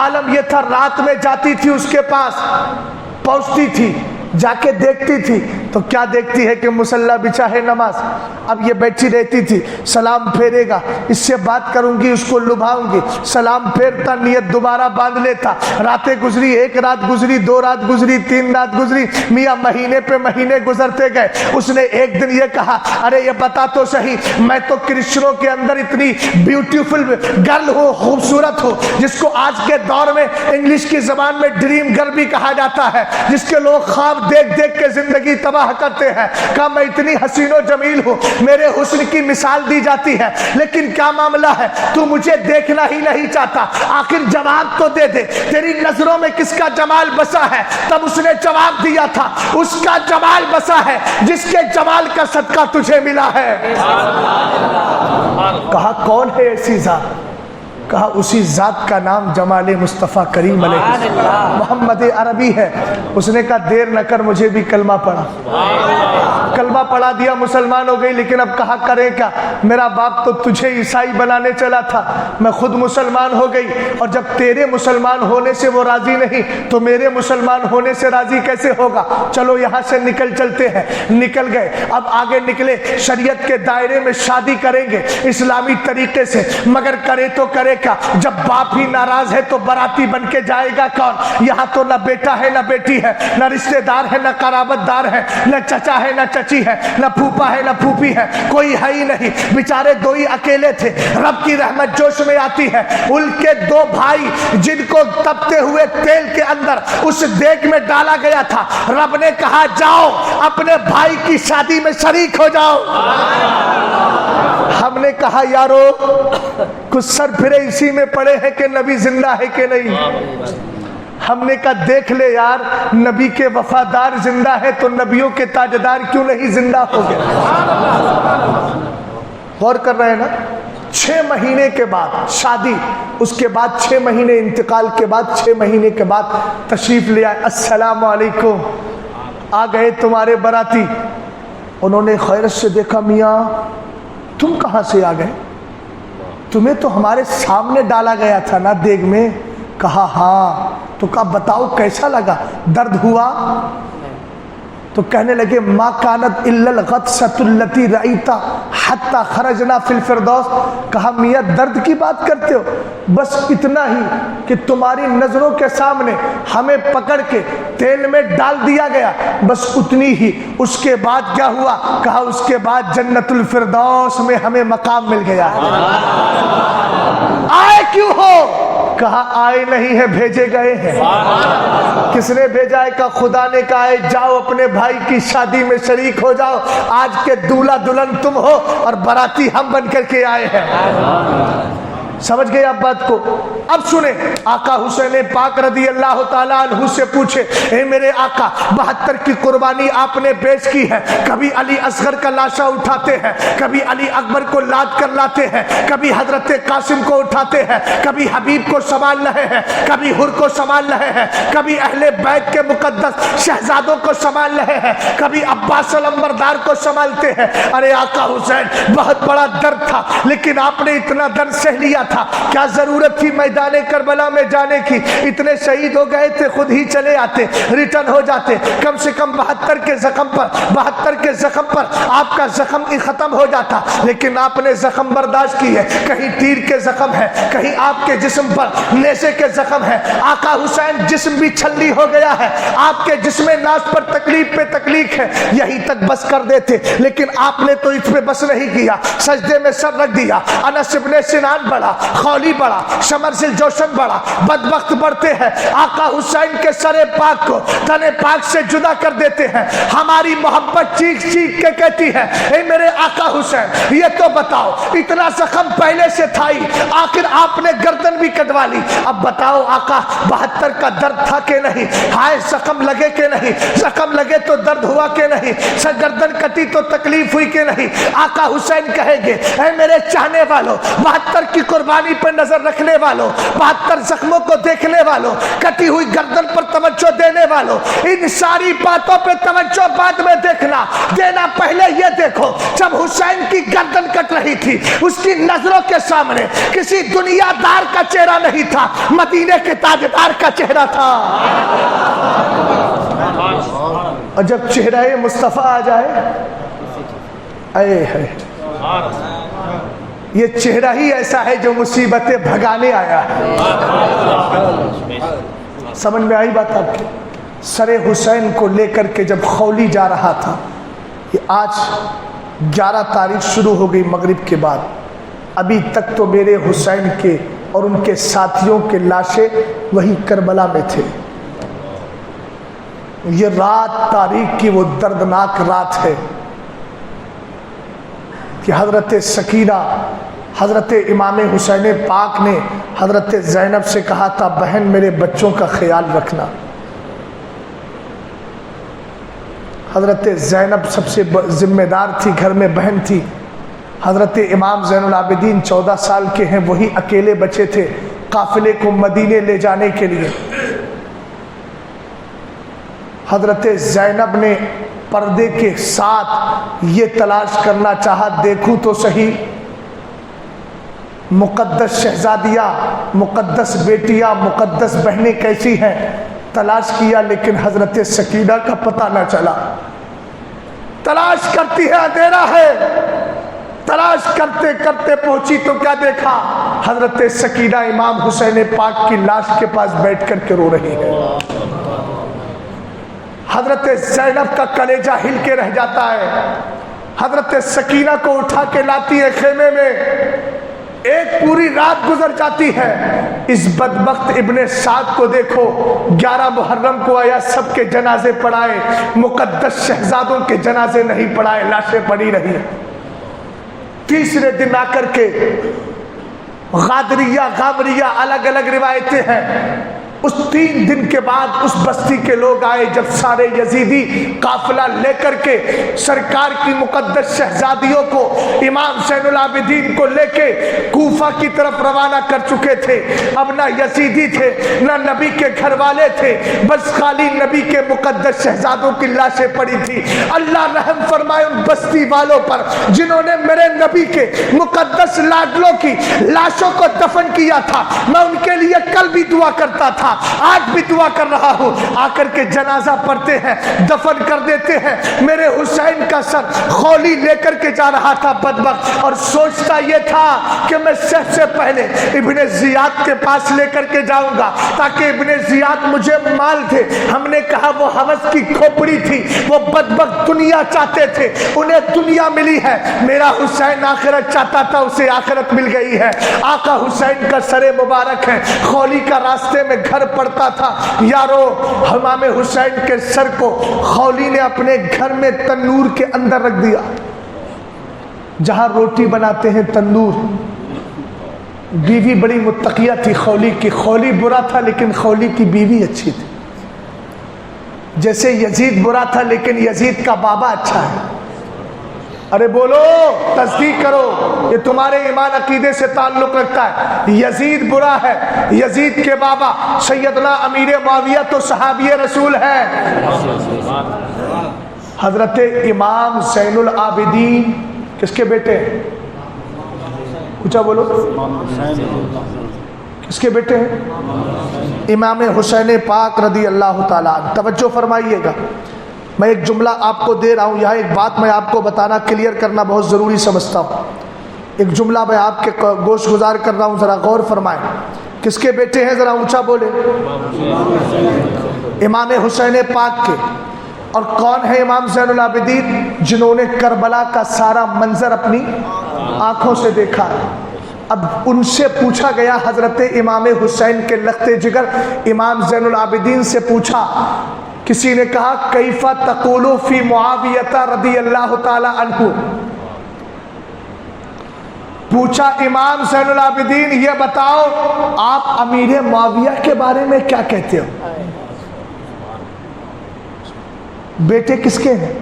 عالم یہ تھا, رات میں جاتی تھی اس کے پاس, پہنچتی تھی, جا کے دیکھتی تھی تو کیا دیکھتی ہے کہ مصلی بچھا ہے نماز. اب یہ بیٹھی رہتی تھی, سلام پھیرے گا, اس سے بات کروں گی, اس کو لبھاؤں گی, سلام پھیرتا, نیت دوبارہ باندھ لیتا. راتیں گزری, 1 رات گزری, 2 رات گزری, 3 رات گزری, میاں مہینے پہ مہینے گزرتے گئے. اس نے ایک دن یہ کہا, ارے یہ بتا تو صحیح, میں تو کرسچنوں کے اندر اتنی بیوٹیفل گرل ہوں, خوبصورت ہوں, جس کو آج کے دور میں انگلش کی زبان میں ڈریم گرل بھی کہا جاتا ہے, جس کے لوگ خواب دیکھ دیکھ کے زندگی تباہ کرتے ہیں. کہا میں اتنی حسین و جمیل ہوں, میرے حسن کی مثال دی جاتی ہے, لیکن کیا معاملہ ہے, تو مجھے دیکھنا ہی نہیں چاہتا, آخر جواب تو دے دے, تیری نظروں میں کس کا جمال بسا ہے. تب اس نے جواب دیا تھا, اس کا جمال بسا ہے جس کے جمال کا صدقہ تجھے ملا ہے. کہا کون ہے ایسی ذات؟ کہا اسی ذات کا نام جمال مصطفیٰ کریم علیہ السلام محمد عربی ہے. اس نے کہا دیر نہ کر, مجھے بھی کلمہ پڑھا. کلمہ پڑھا دیا, مسلمان ہو گئی. لیکن اب کہا کرے کیا, میرا باپ تو تجھے عیسائی بنانے چلا تھا, میں خود مسلمان ہو گئی, اور جب تیرے مسلمان ہونے سے وہ راضی نہیں تو میرے مسلمان ہونے سے راضی کیسے ہوگا. چلو یہاں سے نکل چلتے ہیں. نکل گئے. اب آگے نکلے, شریعت کے دائرے میں شادی کریں گے اسلامی طریقے سے, مگر کرے تو کرے کا, جب باپ ہی ناراض ہے تو باراتی بن کے جائے گا کون. یہاں تو نہ بیٹا ہے نہ بیٹی ہے, نہ رشتہ دار ہے نہ قرابت دار ہے, نہ چچا ہے نہ چچی ہے, نہ پھوپا ہے نہ پھوپھی ہے, کوئی ہے ہی نہیں. بیچارے 2 ہی اکیلے تھے. رب کی رحمت جوش میں آتی ہے, ان کے 2 بھائی جن کو تپتے ہوئے تیل کے اندر اس دیگ میں ڈالا گیا تھا, رب نے کہا جاؤ اپنے بھائی کی شادی میں شریک ہو جاؤ. ہم نے کہا یارو کچھ سر پھرے اسی میں پڑے ہیں کہ نبی زندہ ہے کہ نہیں. ہم نے کہا دیکھ لے یار, نبی کے وفادار زندہ ہے تو نبیوں کے تاجدار کیوں نہیں زندہ ہو گئے. غور کر رہے ہیں نا. 6 مہینے کے بعد شادی, اس کے بعد 6 مہینے انتقال کے بعد 6 مہینے کے بعد تشریف لے آئے. السلام علیکم, آ گئے تمہارے باراتی. انہوں نے خیرت سے دیکھا, میاں تم کہاں سے آ گئے, تمہیں تو ہمارے سامنے ڈالا گیا تھا نا دیگ میں. کہا ہاں. تو کہا بتاؤ کیسا لگا, درد ہوا؟ تو کہنے لگے ما کانت الا الغطسۃ التي رأيت حتى خرجنا في الفردوس. کہا میاں درد کی بات کرتے ہو, بس اتنا ہی کہ تمہاری نظروں کے سامنے ہمیں پکڑ کے تیل میں ڈال دیا گیا, بس اتنی ہی. اس کے بعد کیا ہوا؟ کہا اس کے بعد جنت الفردوس میں ہمیں مقام مل گیا. آئے کیوں ہو؟ کہا آئے نہیں ہے, بھیجے گئے ہیں. کس نے بھیجا ہے؟ کہا خدا نے کہا ہے جاؤ اپنے بھائی کی شادی میں شریک ہو جاؤ, آج کے دولہا دلہن تم ہو اور باراتی ہم بن کر کے آئے ہیں. سمجھ گئے آپ بات کو؟ اب سنیں, آقا حسین پاک رضی اللہ تعالیٰ عنہ سے پوچھے, اے میرے آقا 72 کی قربانی آپ نے پیش کی ہے, کبھی علی اصغر کا لاشا اٹھاتے ہیں, کبھی علی اکبر کو لاد کر لاتے ہیں, کبھی حضرت قاسم کو اٹھاتے ہیں, کبھی حبیب کو سنبھال رہے ہیں, کبھی حر کو سنبھال رہے ہیں, کبھی اہل بیت کے مقدس شہزادوں کو سنبھال رہے ہیں, کبھی عباس علمبردار کو سنبھالتے ہیں. ارے آقا حسین بہت بڑا درد تھا, لیکن آپ نے اتنا درد سہ لیا تھا, کیا ضرورت تھی میدان میدان کربلا میں جانے کی، اتنے شہید ہو گئے تھے خود ہی چلے آتے، ریٹرن ہو جاتے، کم سے کم 72 کے زخم پر آپ کا زخم ہی ختم ہو جاتا، لیکن آپ نے زخم برداشت کی ہے، کہیں تیر کے زخم ہے، کہیں آپ کے جسم پر نیزے کے زخم ہے، آقا حسین جسم بھی چھلنی ہو گیا ہے، آپ کے جسم ناز پر تکلیف پہ تکلیف ہے، یہی تک بس کر دیتے، لیکن آپ نے تو اس پہ بس نہیں کیا، سجدے میں سر رکھ دیا۔ انس ابن سنان بڑا، خولی بڑا، شمرزل جوشن بڑا، بدبخت بڑھتے ہیں، آقا حسین کے سر پاک کو تن پاک سے جدا کر دیتے ہیں۔ ہماری محبت چیخ چیخ کے کہتی ہے اے میرے آقا حسین یہ تو بتاؤ، اتنا زخم پہلے سے تھا ہی، آخر آپ نے گردن بھی کٹوا لی، اب بتاؤ آقا 72 کا درد تھا کہ نہیں؟ ہائے زخم لگے کہ نہیں؟ زخم لگے تو درد ہوا کہ نہیں؟ گردن کٹی تو تکلیف ہوئی کہ نہیں؟ آقا حسین کہیں گے اے میرے چاہنے والوں، 72 کی قربانی پر نظر رکھنے والوں، 72 زخموں کو دیکھنے والوں، کٹی ہوئی گردن پر توجہ دینے والوں، ان ساری باتوں پہ توجہ بعد میں دینا پہلے یہ دیکھو، جب حسین کی گردن کٹ رہی تھی اس کی نظروں کے سامنے کسی دنیا دار کا چہرہ نہیں تھا، مدینے کے تاجدار کا چہرہ تھا۔ اور جب چہرہ مصطفیٰ آ جائے، اے ہے یہ چہرہ ہی ایسا ہے جو مصیبتیں بھگانے آیا ہے۔ سمجھ میں آئی بات آپ کی؟ سر حسین کو لے کر کے جب خولی جا رہا تھا، یہ آج 11 تاریخ شروع ہو گئی مغرب کے بعد، ابھی تک تو میرے حسین کے اور ان کے ساتھیوں کے لاشیں وہی کربلا میں تھے۔ یہ رات تاریخ کی وہ دردناک رات ہے کہ حضرت سکینہ، حضرت امام حسین پاک نے حضرت زینب سے کہا تھا بہن میرے بچوں کا خیال رکھنا۔ حضرت زینب سب سے ذمہ دار تھی، گھر میں بہن تھی۔ حضرت امام زین العابدین 14 سال کے ہیں، وہی اکیلے بچے تھے قافلے کو مدینے لے جانے کے لیے۔ حضرت زینب نے پردے کے ساتھ یہ تلاش کرنا چاہا، دیکھوں تو صحیح مقدس شہزادیاں، مقدس بیٹیاں، مقدس بہنیں کیسی ہیں، تلاش کیا لیکن حضرت سکینہ کا پتہ نہ چلا۔ تلاش کرتی ہے اندھیرا ہے، تلاش کرتے کرتے پہنچی تو کیا دیکھا؟ حضرت سکینہ امام حسین پاک کی لاش کے پاس بیٹھ کر کے رو رہی ہے۔ حضرت زینب کا کلیجہ ہل کے رہ جاتا ہے، حضرت سکینہ کو اٹھا کے لاتی ہے خیمے میں، ایک پوری رات گزر جاتی ہے۔ اس بدبخت ابن سعد کو دیکھو، 11 محرم کو آیا، سب کے جنازے پڑھائے، مقدس شہزادوں کے جنازے نہیں پڑھائے، لاشیں پڑی رہی۔ تیسرے دن آ کر کے غادریہ، غامریہ، الگ الگ روایتیں ہیں، اس 3 دن کے بعد اس بستی کے لوگ آئے جب سارے یزیدی قافلہ لے کر کے سرکار کی مقدس شہزادیوں کو، امام زین العابدین کو لے کے کوفہ کی طرف روانہ کر چکے تھے۔ اب نہ یزیدی تھے نہ نبی کے گھر والے تھے، بس خالی نبی کے مقدس شہزادوں کی لاشیں پڑی تھی۔ اللہ رحم فرمائے ان بستی والوں پر جنہوں نے میرے نبی کے مقدس لاڈلوں کی لاشوں کو دفن کیا تھا۔ میں ان کے لیے کل بھی دعا کرتا تھا، آج بھی دعا کر رہا ہوں۔ آ کر کے جنازہ پڑھتے ہیں، دفن کر دیتے ہیں۔ میرے حسین کا سر خولی لے کر کے جا رہا تھا بدبخت، اور سوچتا یہ تھا کہ میں سب سے پہلے ابن زیاد کے پاس لے کر کے جاؤں گا تاکہ ابن زیاد مجھے مال دے۔ ہم نے کہا وہ ہوس کی کھوپڑی تھی، وہ بدبخت دنیا چاہتے تھے، انہیں دنیا ملی ہے۔ میرا حسین آخرت چاہتا تھا، اسے آخرت مل گئی ہے۔ آقا حسین کا سر مبارک ہے، خولی کا راستے میں گھر پڑتا تھا۔ یارو امام حسین کے سر کو خولی نے اپنے گھر میں تنور کے اندر رکھ دیا، جہاں روٹی بناتے ہیں تندور۔ بیوی بڑی متقیہ تھی خولی کی، خولی برا تھا لیکن خولی کی بیوی اچھی تھی۔ جیسے یزید برا تھا لیکن یزید کا بابا اچھا ہے۔ ارے بولو، تصدیق کرو، یہ تمہارے ایمان عقیدے سے تعلق رکھتا ہے۔ یزید برا ہے، یزید کے بابا سیدنا امیر معاویہ تو صحابی رسول ہے۔ حضرت امام زین العابدین کس کے بیٹے؟ اونچا بولو، اس کے بیٹے ہیں امام حسین پاک رضی اللہ تعالیٰ عنہ. توجہ فرمائیے گا، میں ایک جملہ آپ کو دے رہا ہوں، یہاں ایک بات میں آپ کو بتانا کلیئر کرنا بہت ضروری سمجھتا ہوں. ایک جملہ میں آپ کے گوش گزار کر رہا ہوں، ذرا غور فرمائیں. کس کے بیٹے ہیں؟ ذرا اونچا بولے. امام حسین پاک کے. اور کون ہے امام زین العابدین؟ جنہوں نے کربلا کا سارا منظر اپنی آنکھوں سے دیکھا ہے. اب ان سے پوچھا گیا، حضرت امام حسین کے لخت جگر امام زین العابدین سے پوچھا، کسی نے کہا کیف تقول فی معاویہ رضی اللہ تعالی عنہ. پوچھا امام زین العابدین یہ بتاؤ آپ امیر معاویہ کے بارے میں کیا کہتے ہو؟ بیٹے کس کے ہیں؟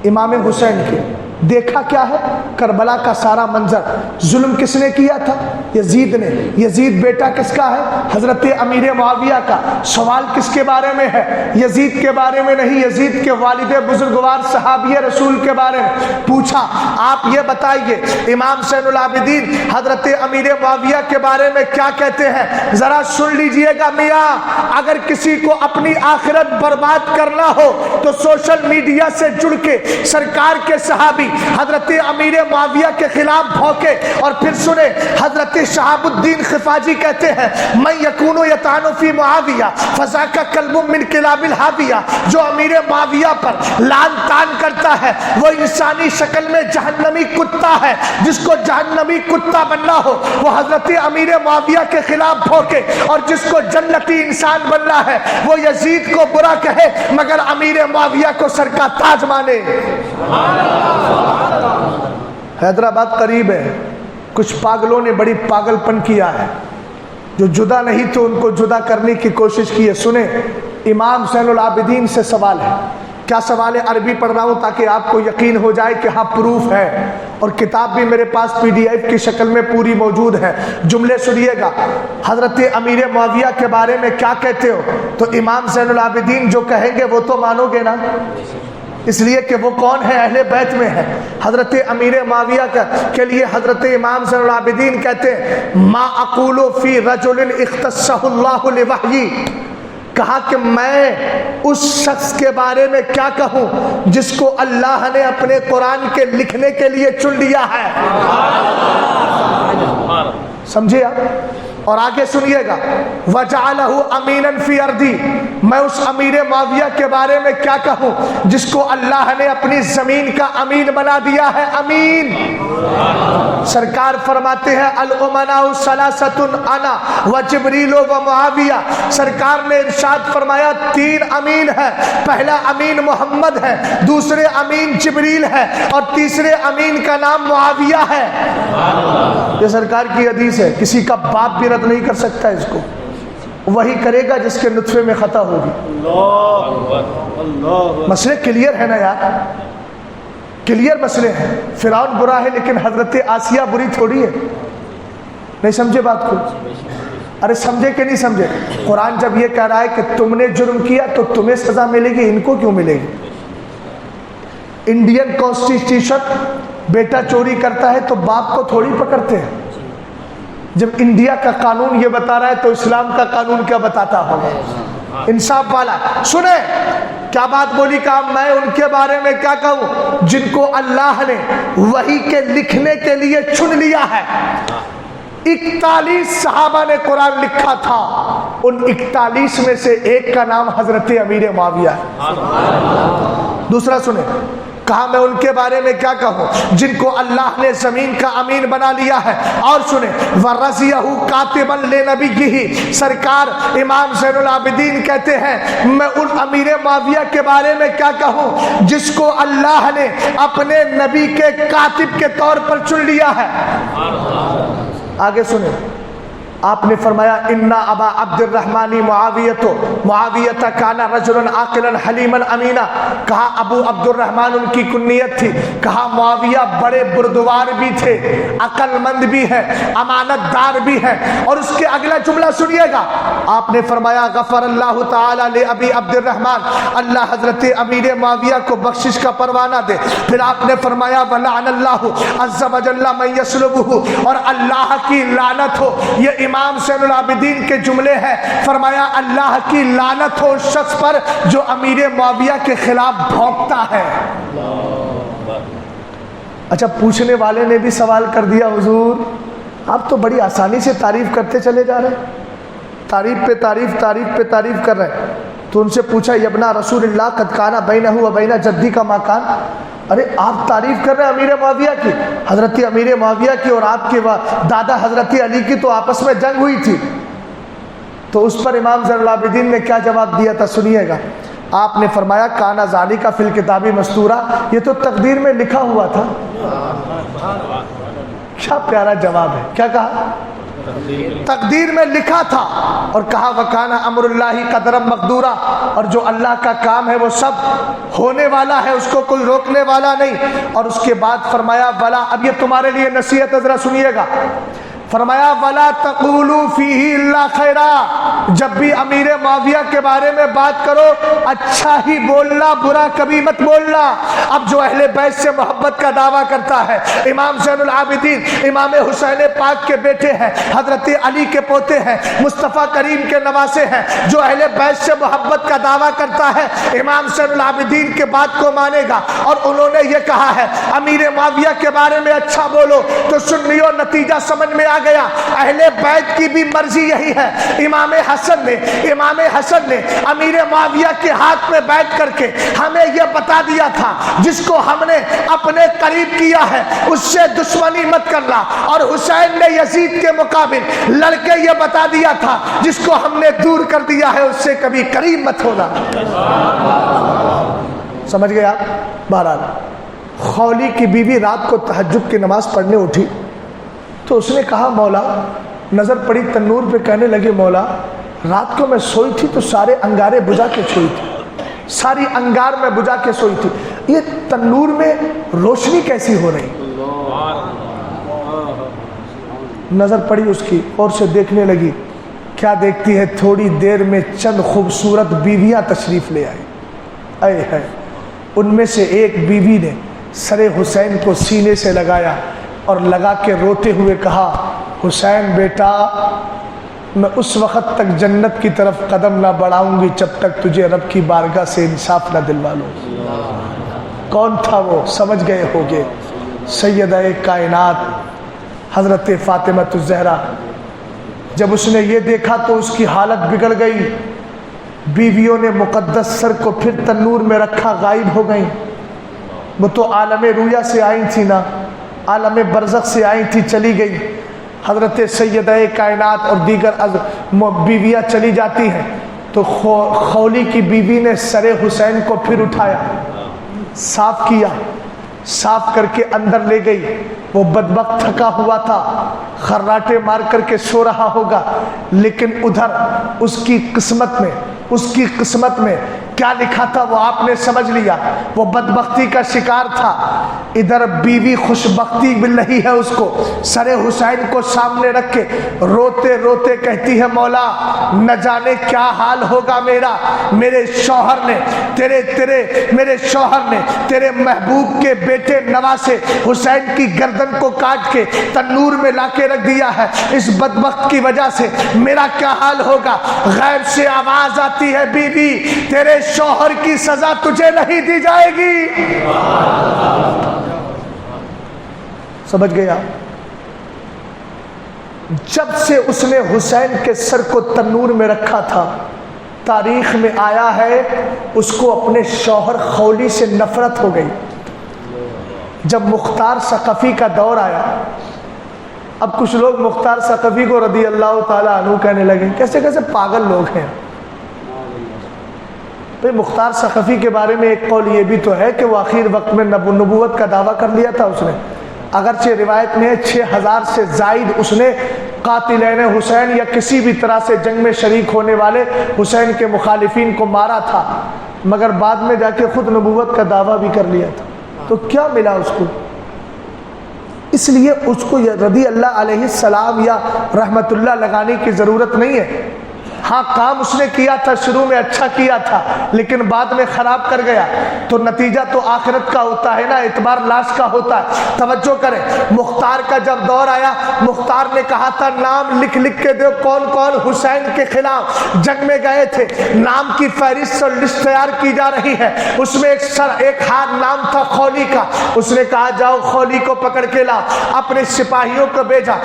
امام حسین کے. دیکھا کیا ہے؟ کربلا کا سارا منظر. ظلم کس نے کیا تھا؟ یزید نے. یزید بیٹا کس کا ہے؟ حضرت امیر معاویہ کا. سوال کس کے بارے میں ہے؟ یزید کے بارے میں نہیں، یزید کے والد بزرگوار صحابی رسول کے بارے میں. پوچھا آپ یہ بتائیے امام زین العابدین حضرت امیر معاویہ کے بارے میں کیا کہتے ہیں؟ ذرا سن لیجئے گا میاں، اگر کسی کو اپنی آخرت برباد کرنا ہو تو سوشل میڈیا سے جڑ کے سرکار کے صحابی حضرت امیر معاویہ کے خلاف بھوکے اور پھر سنے حضرت شہاب الدین خفاجی کہتے ہیں من یکون یطعن فی معاویہ فذاک کلب من کلاب الحاویہ. جو امیر معاویہ پر لعن طعن کرتا ہے وہ انسانی شکل میں جہنمی کتا ہے. جس کو جہنمی کتا بننا ہو وہ حضرت امیر معاویہ کے خلاف بھوکے، اور جس کو جنتی انسان بننا ہے وہ یزید کو برا کہے مگر امیر معاویہ کو سر کا تاج مانے. حیدرآباد قریب ہے، کچھ پاگلوں نے بڑی پاگل پن کیا ہے، جو جدا نہیں تو ان کو جدا کرنے کی کوشش کی ہے. سنیں امام زین العابدین سے سوال ہے. کیا سوال ہے؟ عربی پڑھ رہا ہوں تاکہ آپ کو یقین ہو جائے کہ ہاں پروف ہے، اور کتاب بھی میرے پاس PDF کی شکل میں پوری موجود ہے. جملے سنیے گا. حضرت امیر معاویہ کے بارے میں کیا کہتے ہو؟ تو امام زین العابدین جو کہیں گے وہ تو مانو گے نا، اس لیے کہ وہ کون ہے؟ اہل بیت میں ہے. حضرت امیر معاویہ کے لیے حضرت امام زین العابدین کہتے ہیں ما اقول فی رجل اختصہ اللہ لوحی. کہا کہ میں اس شخص کے بارے میں کیا کہوں جس کو اللہ نے اپنے قرآن کے لکھنے کے لیے چن لیا ہے. سمجھے آپ؟ اور آگے سنیے گا وَجَعَلَهُ أَمِينًا فِي أَرْضِي. میں اس امیر معاویہ کے بارے میں کیا کہوں جس کو اللہ نے اپنی زمین کا امین بنا دیا ہے. امین. سرکار فرماتے ہیں الامناء ثلاثۃ انا وجبریل ومعاویہ. سرکار نے ارشاد فرمایا 3 امین ہے. پہلا امین محمد ہے، دوسرے امین جبریل ہے، اور تیسرے امین کا نام معاویہ ہے. یہ سرکار کی حدیث ہے، کسی کا باپ بھی رد نہیں کر سکتا اس کو. وہی کرے گا جس کے نطفے میں خطا ہوگی. مسئلے کلیئر ہے نا یار، کلیئر مسئلے ہیں. فرعون برا ہے لیکن حضرت آسیہ بری تھوڑی ہے. نہیں سمجھے بات کو؟ ارے سمجھے کہ نہیں سمجھے؟ قرآن جب یہ کہہ رہا ہے کہ تم نے جرم کیا تو تمہیں سزا ملے گی، ان کو کیوں ملے گی؟ انڈین کانسٹیٹیوشن بیٹا چوری کرتا ہے تو باپ کو تھوڑی پکڑتے ہیں. جب انڈیا کا قانون یہ بتا رہا ہے تو اسلام کا قانون کیا بتاتا ہوگا؟ انصاف والا. سنیں کیا بات بولی. کہا میں ان کے بارے میں کیا کہوں جن کو اللہ نے وحی کے لکھنے کے لیے چن لیا ہے. 41 صحابہ نے قرآن لکھا تھا، ان 41 میں سے ایک کا نام حضرت امیر معاویہ ہے. دوسرا سنیں، کہا میں ان کے بارے میں کیا کہوں جن کو اللہ نے زمین کا امین بنا لیا ہے. اور سنیں وَرَضِيَهُ كَاتِبًا لِنَبِيِّهِ. سرکار امام زین العابدین کہتے ہیں میں ان امیر معاویہ کے بارے میں کیا کہوں جس کو اللہ نے اپنے نبی کے کاتب کے طور پر چن لیا ہے. آگے سنیں، آپ نے فرمایا اِنَّا أَبَا عَبْدِ الرَّحْمَنِ مُعَاوِيَةَ كَانَ رَجُلًا عَاقِلًا حَلِيمًا أَمِينًا. کہا ابو عبد الرحمن ان کی کنیت تھی. کہا معاویہ بڑے بردوار بھی تھے، عقل مند بھی ہے، امانت دار بھی ہے. اور اس کے اگلا جملہ سنیے گا. آپ نے فرمایا غفر اللہ تعالی لأبی عبد الرحمن. اللہ حضرت امیر معاویہ کو بخشش کا پروانہ دے. پھر آپ نے فرمایا وَلَعَنَ اللَّهُ عَزَّ وَجَلَّ مَن يَسْلُبُهُ. اور اللہ کی لعنت ہو یہ امام زین العابدین کے جملے ہیں، فرمایا اللہ کی لعنت ہو اس شخص پر جو امیر معاویہ کے خلاف بھونکتا ہے۔ اچھا پوچھنے والے نے بھی سوال کر دیا، حضور آپ تو بڑی آسانی سے تعریف کرتے چلے جا رہے ہیں، تعریف پہ تعریف تعریف پہ تعریف کر رہے ہیں۔ تو ان سے پوچھا یبنا رسول اللہ قد کان بینہ و بین جدی کا مکان، ارے آپ تعریف کر رہے ہیں امیر معاویہ کی، حضرت امیر معاویہ کی اور آپ کے دادا حضرت علی کی تو آپس میں جنگ ہوئی تھی۔ تو اس پر امام زین العابدین نے کیا جواب دیا تھا سنیے گا۔ آپ نے فرمایا کانا ذالک فی الکتاب مستورا، یہ تو تقدیر میں لکھا ہوا تھا۔ کیا پیارا جواب ہے، کیا کہا؟ تقدیر میں لکھا تھا، اور کہا وکانا امر اللہ قدرا مقدورا، اور جو اللہ کا کام ہے وہ سب ہونے والا ہے، اس کو کوئی روکنے والا نہیں۔ اور اس کے بعد فرمایا ولا، اب یہ تمہارے لیے نصیحت ہے ذرا سنیے گا، فرمایا ولا تقولوا فیہ الا خیرا، جب بھی امیر معاویہ کے بارے میں بات کرو اچھا ہی بولنا، برا کبھی مت بولنا۔ اب جو اہل بیت سے محبت کا دعویٰ کرتا ہے، امام زین العابدین امام حسین پاک کے بیٹے ہیں، حضرت علی کے پوتے ہیں، مصطفیٰ کریم کے نواسے ہیں، جو اہل بیت سے محبت کا دعویٰ کرتا ہے امام زین العابدین کے بات کو مانے گا۔ اور انہوں نے یہ کہا ہے امیر معاویہ کے بارے میں اچھا بولو، تو سنیو نتیجہ سمجھ میں آ گیا۔ اہل بیت کی بھی مرضی یہی ہے۔ امام حسن نے امیر معاویہ کے ہاتھ میں بیٹھ کر کے ہمیں یہ بتا دیا تھا جس کو ہم نے اپنے قریب کیا ہے اس سے دشمنی مت کرنا، اور حسین نے یزید کے مقابل لڑ کے یہ بتا دیا تھا جس کو ہم نے دور کر دیا ہے اس سے کبھی قریب مت ہونا۔ سمجھ گئے آپ؟ بہرحال خولی کی بیوی رات کو تہجد کی نماز پڑھنے اٹھی تو اس نے کہا مولا، نظر پڑی تنور پہ، کہنے لگی مولا رات کو میں سوئی تھی تو سارے انگارے بجھا کے سوئی تھی، ساری انگار میں بجھا کے سوئی تھی، یہ تنور میں روشنی کیسی ہو رہی؟ نظر پڑی اس کی اور سے دیکھنے لگی، کیا دیکھتی ہے تھوڑی دیر میں چند خوبصورت بیویاں تشریف لے آئی، اے ہے ان میں سے ایک بیوی نے سر حسین کو سینے سے لگایا اور لگا کے روتے ہوئے کہا حسین بیٹا میں اس وقت تک جنت کی طرف قدم نہ بڑھاؤں گی جب تک تجھے رب کی بارگاہ سے انصاف نہ دلوا لوں۔ کون تھا وہ؟ سمجھ گئے ہوگے، سیدہ کائنات حضرت فاطمہ الزہرا۔ جب اس نے یہ دیکھا تو اس کی حالت بگڑ گئی، بیویوں نے مقدس سر کو پھر تنور میں رکھا، غائب ہو گئیں۔ وہ تو عالم رویا سے آئی تھی نا، عالم برزخ سے آئی تھی، چلی گئی۔ حضرت سیدہ کائنات اور دیگر بیویاں چلی جاتی ہیں تو خولی کی بیوی نے سر حسین کو پھر اٹھایا، صاف کیا، صاف کر کے اندر لے گئی۔ وہ بدبخت تھکا ہوا تھا، خراٹے مار کر کے سو رہا ہوگا، لیکن ادھر اس کی قسمت میں کیا لکھا تھا وہ آپ نے سمجھ لیا، وہ بدبختی کا شکار تھا۔ ادھر بیوی خوشبختی مل رہی ہے اس کو، سر حسین کو سامنے رکھ کے روتے روتے کہتی ہے مولا نہ جانے کیا حال ہوگا میرا، میرے شوہر نے تیرے محبوب کے بیٹے نواسے حسین کی گردن کو کاٹ کے تنور میں لا کے رکھ دیا ہے، اس بدبخت کی وجہ سے میرا کیا حال ہوگا۔ غیب سے آواز آتی ہے بیوی تیرے شوہر کی سزا تجھے نہیں دی جائے گی۔ سمجھ گیا؟ جب سے اس نے حسین کے سر کو تنور میں رکھا تھا، تاریخ میں آیا ہے اس کو اپنے شوہر خولی سے نفرت ہو گئی۔ جب مختار ثقفی کا دور آیا، اب کچھ لوگ مختار ثقفی کو رضی اللہ تعالیٰ عنہ کہنے لگے، کیسے کیسے پاگل لوگ ہیں۔ مختار ثقفی کے بارے میں ایک قول یہ بھی تو ہے کہ وہ آخر وقت میں نبوت کا دعویٰ کر لیا تھا اس نے، اگرچہ روایت میں 6000 سے زائد اس نے قاتلین حسین یا کسی بھی طرح سے جنگ میں شریک ہونے والے حسین کے مخالفین کو مارا تھا، مگر بعد میں جا کے خود نبوت کا دعویٰ بھی کر لیا تھا۔ تو کیا ملا اس کو؟ اس لیے اس کو رضی اللہ علیہ السلام یا رحمت اللہ لگانے کی ضرورت نہیں ہے۔ ہاں کام اس نے کیا تھا، شروع میں اچھا کیا تھا لیکن بعد میں خراب کر گیا، تو نتیجہ تو آخرت کا ہوتا ہے نا، اعتبار لاش کا ہوتا ہے۔ توجہ کریں، مختار کا جب دور آیا، مختار نے کہا تھا نام لکھ لکھ کے دو کون کون حسین کے خلاف جنگ میں گئے تھے، نام کی فہرست اور لسٹ تیار کی جا رہی ہے۔ اس میں ایک ہاتھ نام تھا خولی کا، اس نے کہا جاؤ خولی کو پکڑ کے لا، اپنے سپاہیوں کو بھیجا۔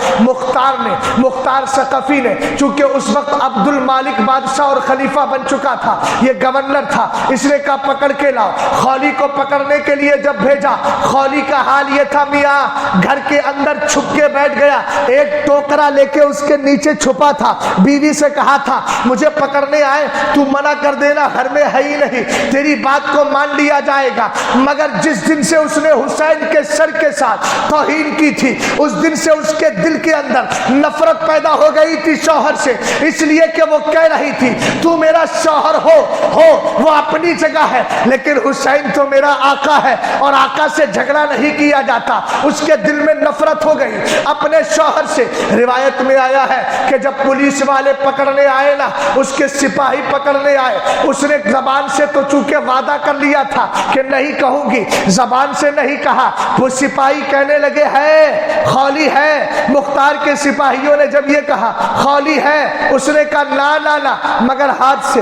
مختار ثقفی نے، چونکہ اس وقت عبد المالک بادشاہ اور خلیفہ بن چکا تھا، یہ گورنر تھا، اس نے کہا پکڑ کے لاؤ۔ خولی کو پکڑنے کے لیے جب بھیجا، خولی کا حال یہ تھا میاں گھر کے اندر چھپ کے بیٹھ گیا، ایک ٹوکرا لے کے اس کے نیچے چھپا تھا۔ بیوی سے کہا تھا مجھے پکڑنے آئے تو منع کر دینا، گھر میں ہے ہی نہیں، تیری بات کو مان لیا جائے گا۔ مگر جس دن سے اس نے حسین کے سر کے ساتھ توہین کی تھی، اس دن سے اس کے دل کے اندر نفرت پیدا ہو گئی تھی شوہر سے، اس لیے کہ وہ کہہ رہی تھی تو میرا شوہر ہو وہ اپنی جگہ ہے لیکن حسین تو میرا آقا ہے، اور آقا سے جھگڑا نہیں کیا جاتا۔ اس کے دل میں نفرت ہو گئی اپنے شوہر سے۔ روایت میں آیا ہے کہ جب پولیس والے پکڑنے آئے نا، اس کے سپاہی پکڑنے آئے، اس نے زبان سے تو چونکہ وعدہ کر لیا تھا کہ نہیں کہوں گی، زبان سے نہیں کہا، وہ سپاہی کہنے لگے ہے خولی ہے۔ مختار کے سپاہیوں نے جب یہ کہا خولی ہے، اس نے کہا لا لا لا، مگر ہاتھ سے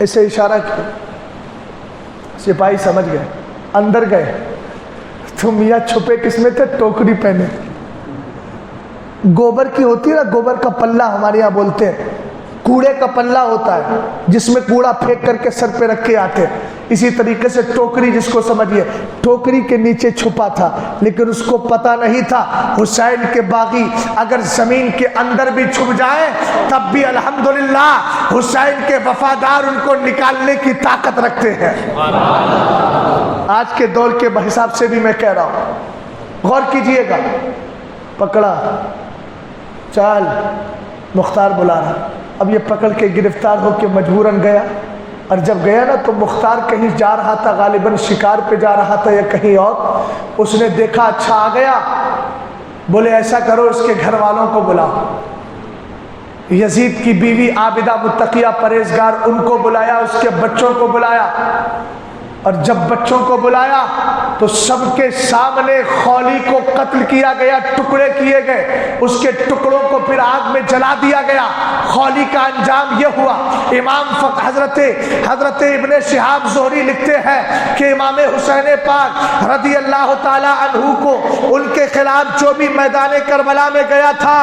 اسے اشارہ کیا۔ سپاہی سمجھ گئے، اندر گئے تو میاں چھپے کس میں تھے؟ ٹوکری پہنے، گوبر کی ہوتی ہے نا، گوبر کا پلہ ہمارے یہاں بولتے ہیں، کوڑے کا پلہ ہوتا ہے جس میں کوڑا پھینک کر کے سر پہ رکھ کے آتے ہیں، اسی طریقے سے ٹوکری جس کو سمجھیے، ٹوکری کے نیچے چھپا تھا، لیکن اس کو پتا نہیں تھا حسین کے باغی اگر زمین کے اندر بھی چھپ جائیں تب بھی الحمدللہ حسین کے وفادار ان کو نکالنے کی طاقت رکھتے ہیں۔ آج کے دور کے حساب سے بھی میں کہہ رہا ہوں، غور کیجئے گا۔ پکڑا، چال، مختار بلا رہا، اب یہ پکڑ کے گرفتار ہو کے مجبوراً گیا، اور جب گیا نا تو مختار کہیں جا رہا تھا، غالباً شکار پہ جا رہا تھا یا کہیں اور، اس نے دیکھا اچھا آ گیا، بولے ایسا کرو اس کے گھر والوں کو بلاؤ، یزید کی بیوی عابدہ متقیہ پرہیزگار ان کو بلایا، اس کے بچوں کو بلایا، اور جب بچوں کو بلایا تو سب کے سامنے خولی کو قتل کیا گیا، ٹکڑے کیے گئے، اس کے ٹکڑوں کو پھر آگ میں جلا دیا گیا۔ خولی کا انجام یہ ہوا۔ امام حضرت ابن شہاب زہری لکھتے ہیں کہ امام حسین پاک رضی اللہ تعالی عنہ کو ان کے خلاف جو بھی میدان کربلا میں گیا تھا،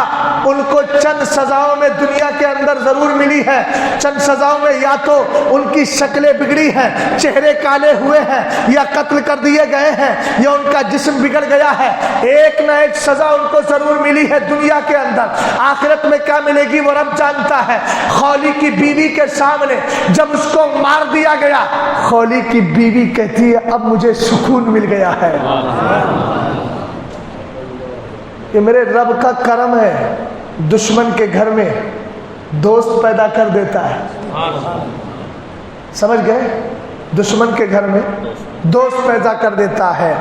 ان کو چند سزاؤں میں دنیا کے اندر ضرور ملی ہے۔ چند سزاؤں میں یا تو ان کی شکلیں بگڑی ہیں، چہرے کالے ہوئے ہیں، یا قتل کر دیے گئے ہیں، یا ان کا جسم بگڑ گیا ہے۔ ایک نہ ایک سزا ان کو ضرور ملی ہے دنیا کے اندر، آخرت میں کیا ملے گی وہ رب جانتا ہے۔ خولی کی بیوی کے سامنے جب اس کو مار دیا گیا، خولی کی بیوی کہتی ہے اب مجھے سکون مل گیا ہے۔ یہ میرے رب کا کرم ہے، دشمن کے گھر میں دوست پیدا کر دیتا ہے۔ سمجھ گئے؟ دشمن کے گھر میں دوست پیدا کر دیتا ہے۔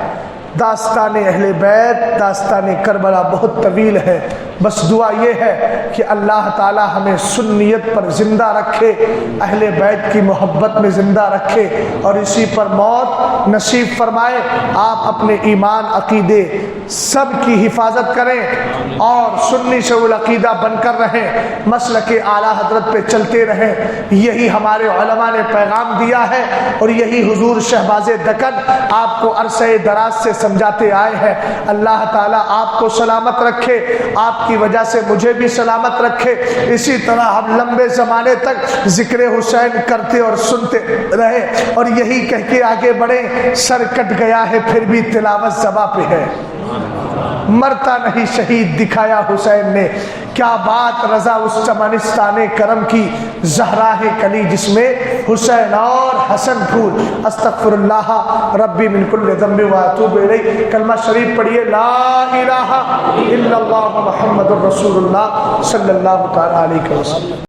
داستان اہل بیت، داستان کربلا بہت طویل ہے، بس دعا یہ ہے کہ اللہ تعالی ہمیں سنیت پر زندہ رکھے، اہل بیت کی محبت میں زندہ رکھے، اور اسی پر موت نصیب فرمائے۔ آپ اپنے ایمان، عقیدے سب کی حفاظت کریں اور سنی سے العقیدہ بن کر رہیں، مسلک اعلیٰ حضرت پہ چلتے رہیں۔ یہی ہمارے علماء نے پیغام دیا ہے، اور یہی حضور شہباز دکن آپ کو عرصہ دراز سے سمجھاتے آئے ہیں۔ اللہ تعالیٰ آپ کو سلامت رکھے، آپ کی وجہ سے مجھے بھی سلامت رکھے، اسی طرح ہم لمبے زمانے تک ذکر حسین کرتے اور سنتے رہے، اور یہی کہہ کے آگے بڑھیں، سر کٹ گیا ہے پھر بھی تلاوت زباں پہ ہے، مرتا نہیں شہید دکھایا حسین نے، کیا بات رضا اس چمنستان کرم کی، زہرا ہے کلی جس میں حسین اور حسن پھول۔ استغفر اللہ ربی من کل ذنب و اتوب الیہ۔ کلمہ شریف پڑھیے، لا الہ الا اللہ محمد الرسول اللہ صلی اللہ تعالی علیہ وسلم۔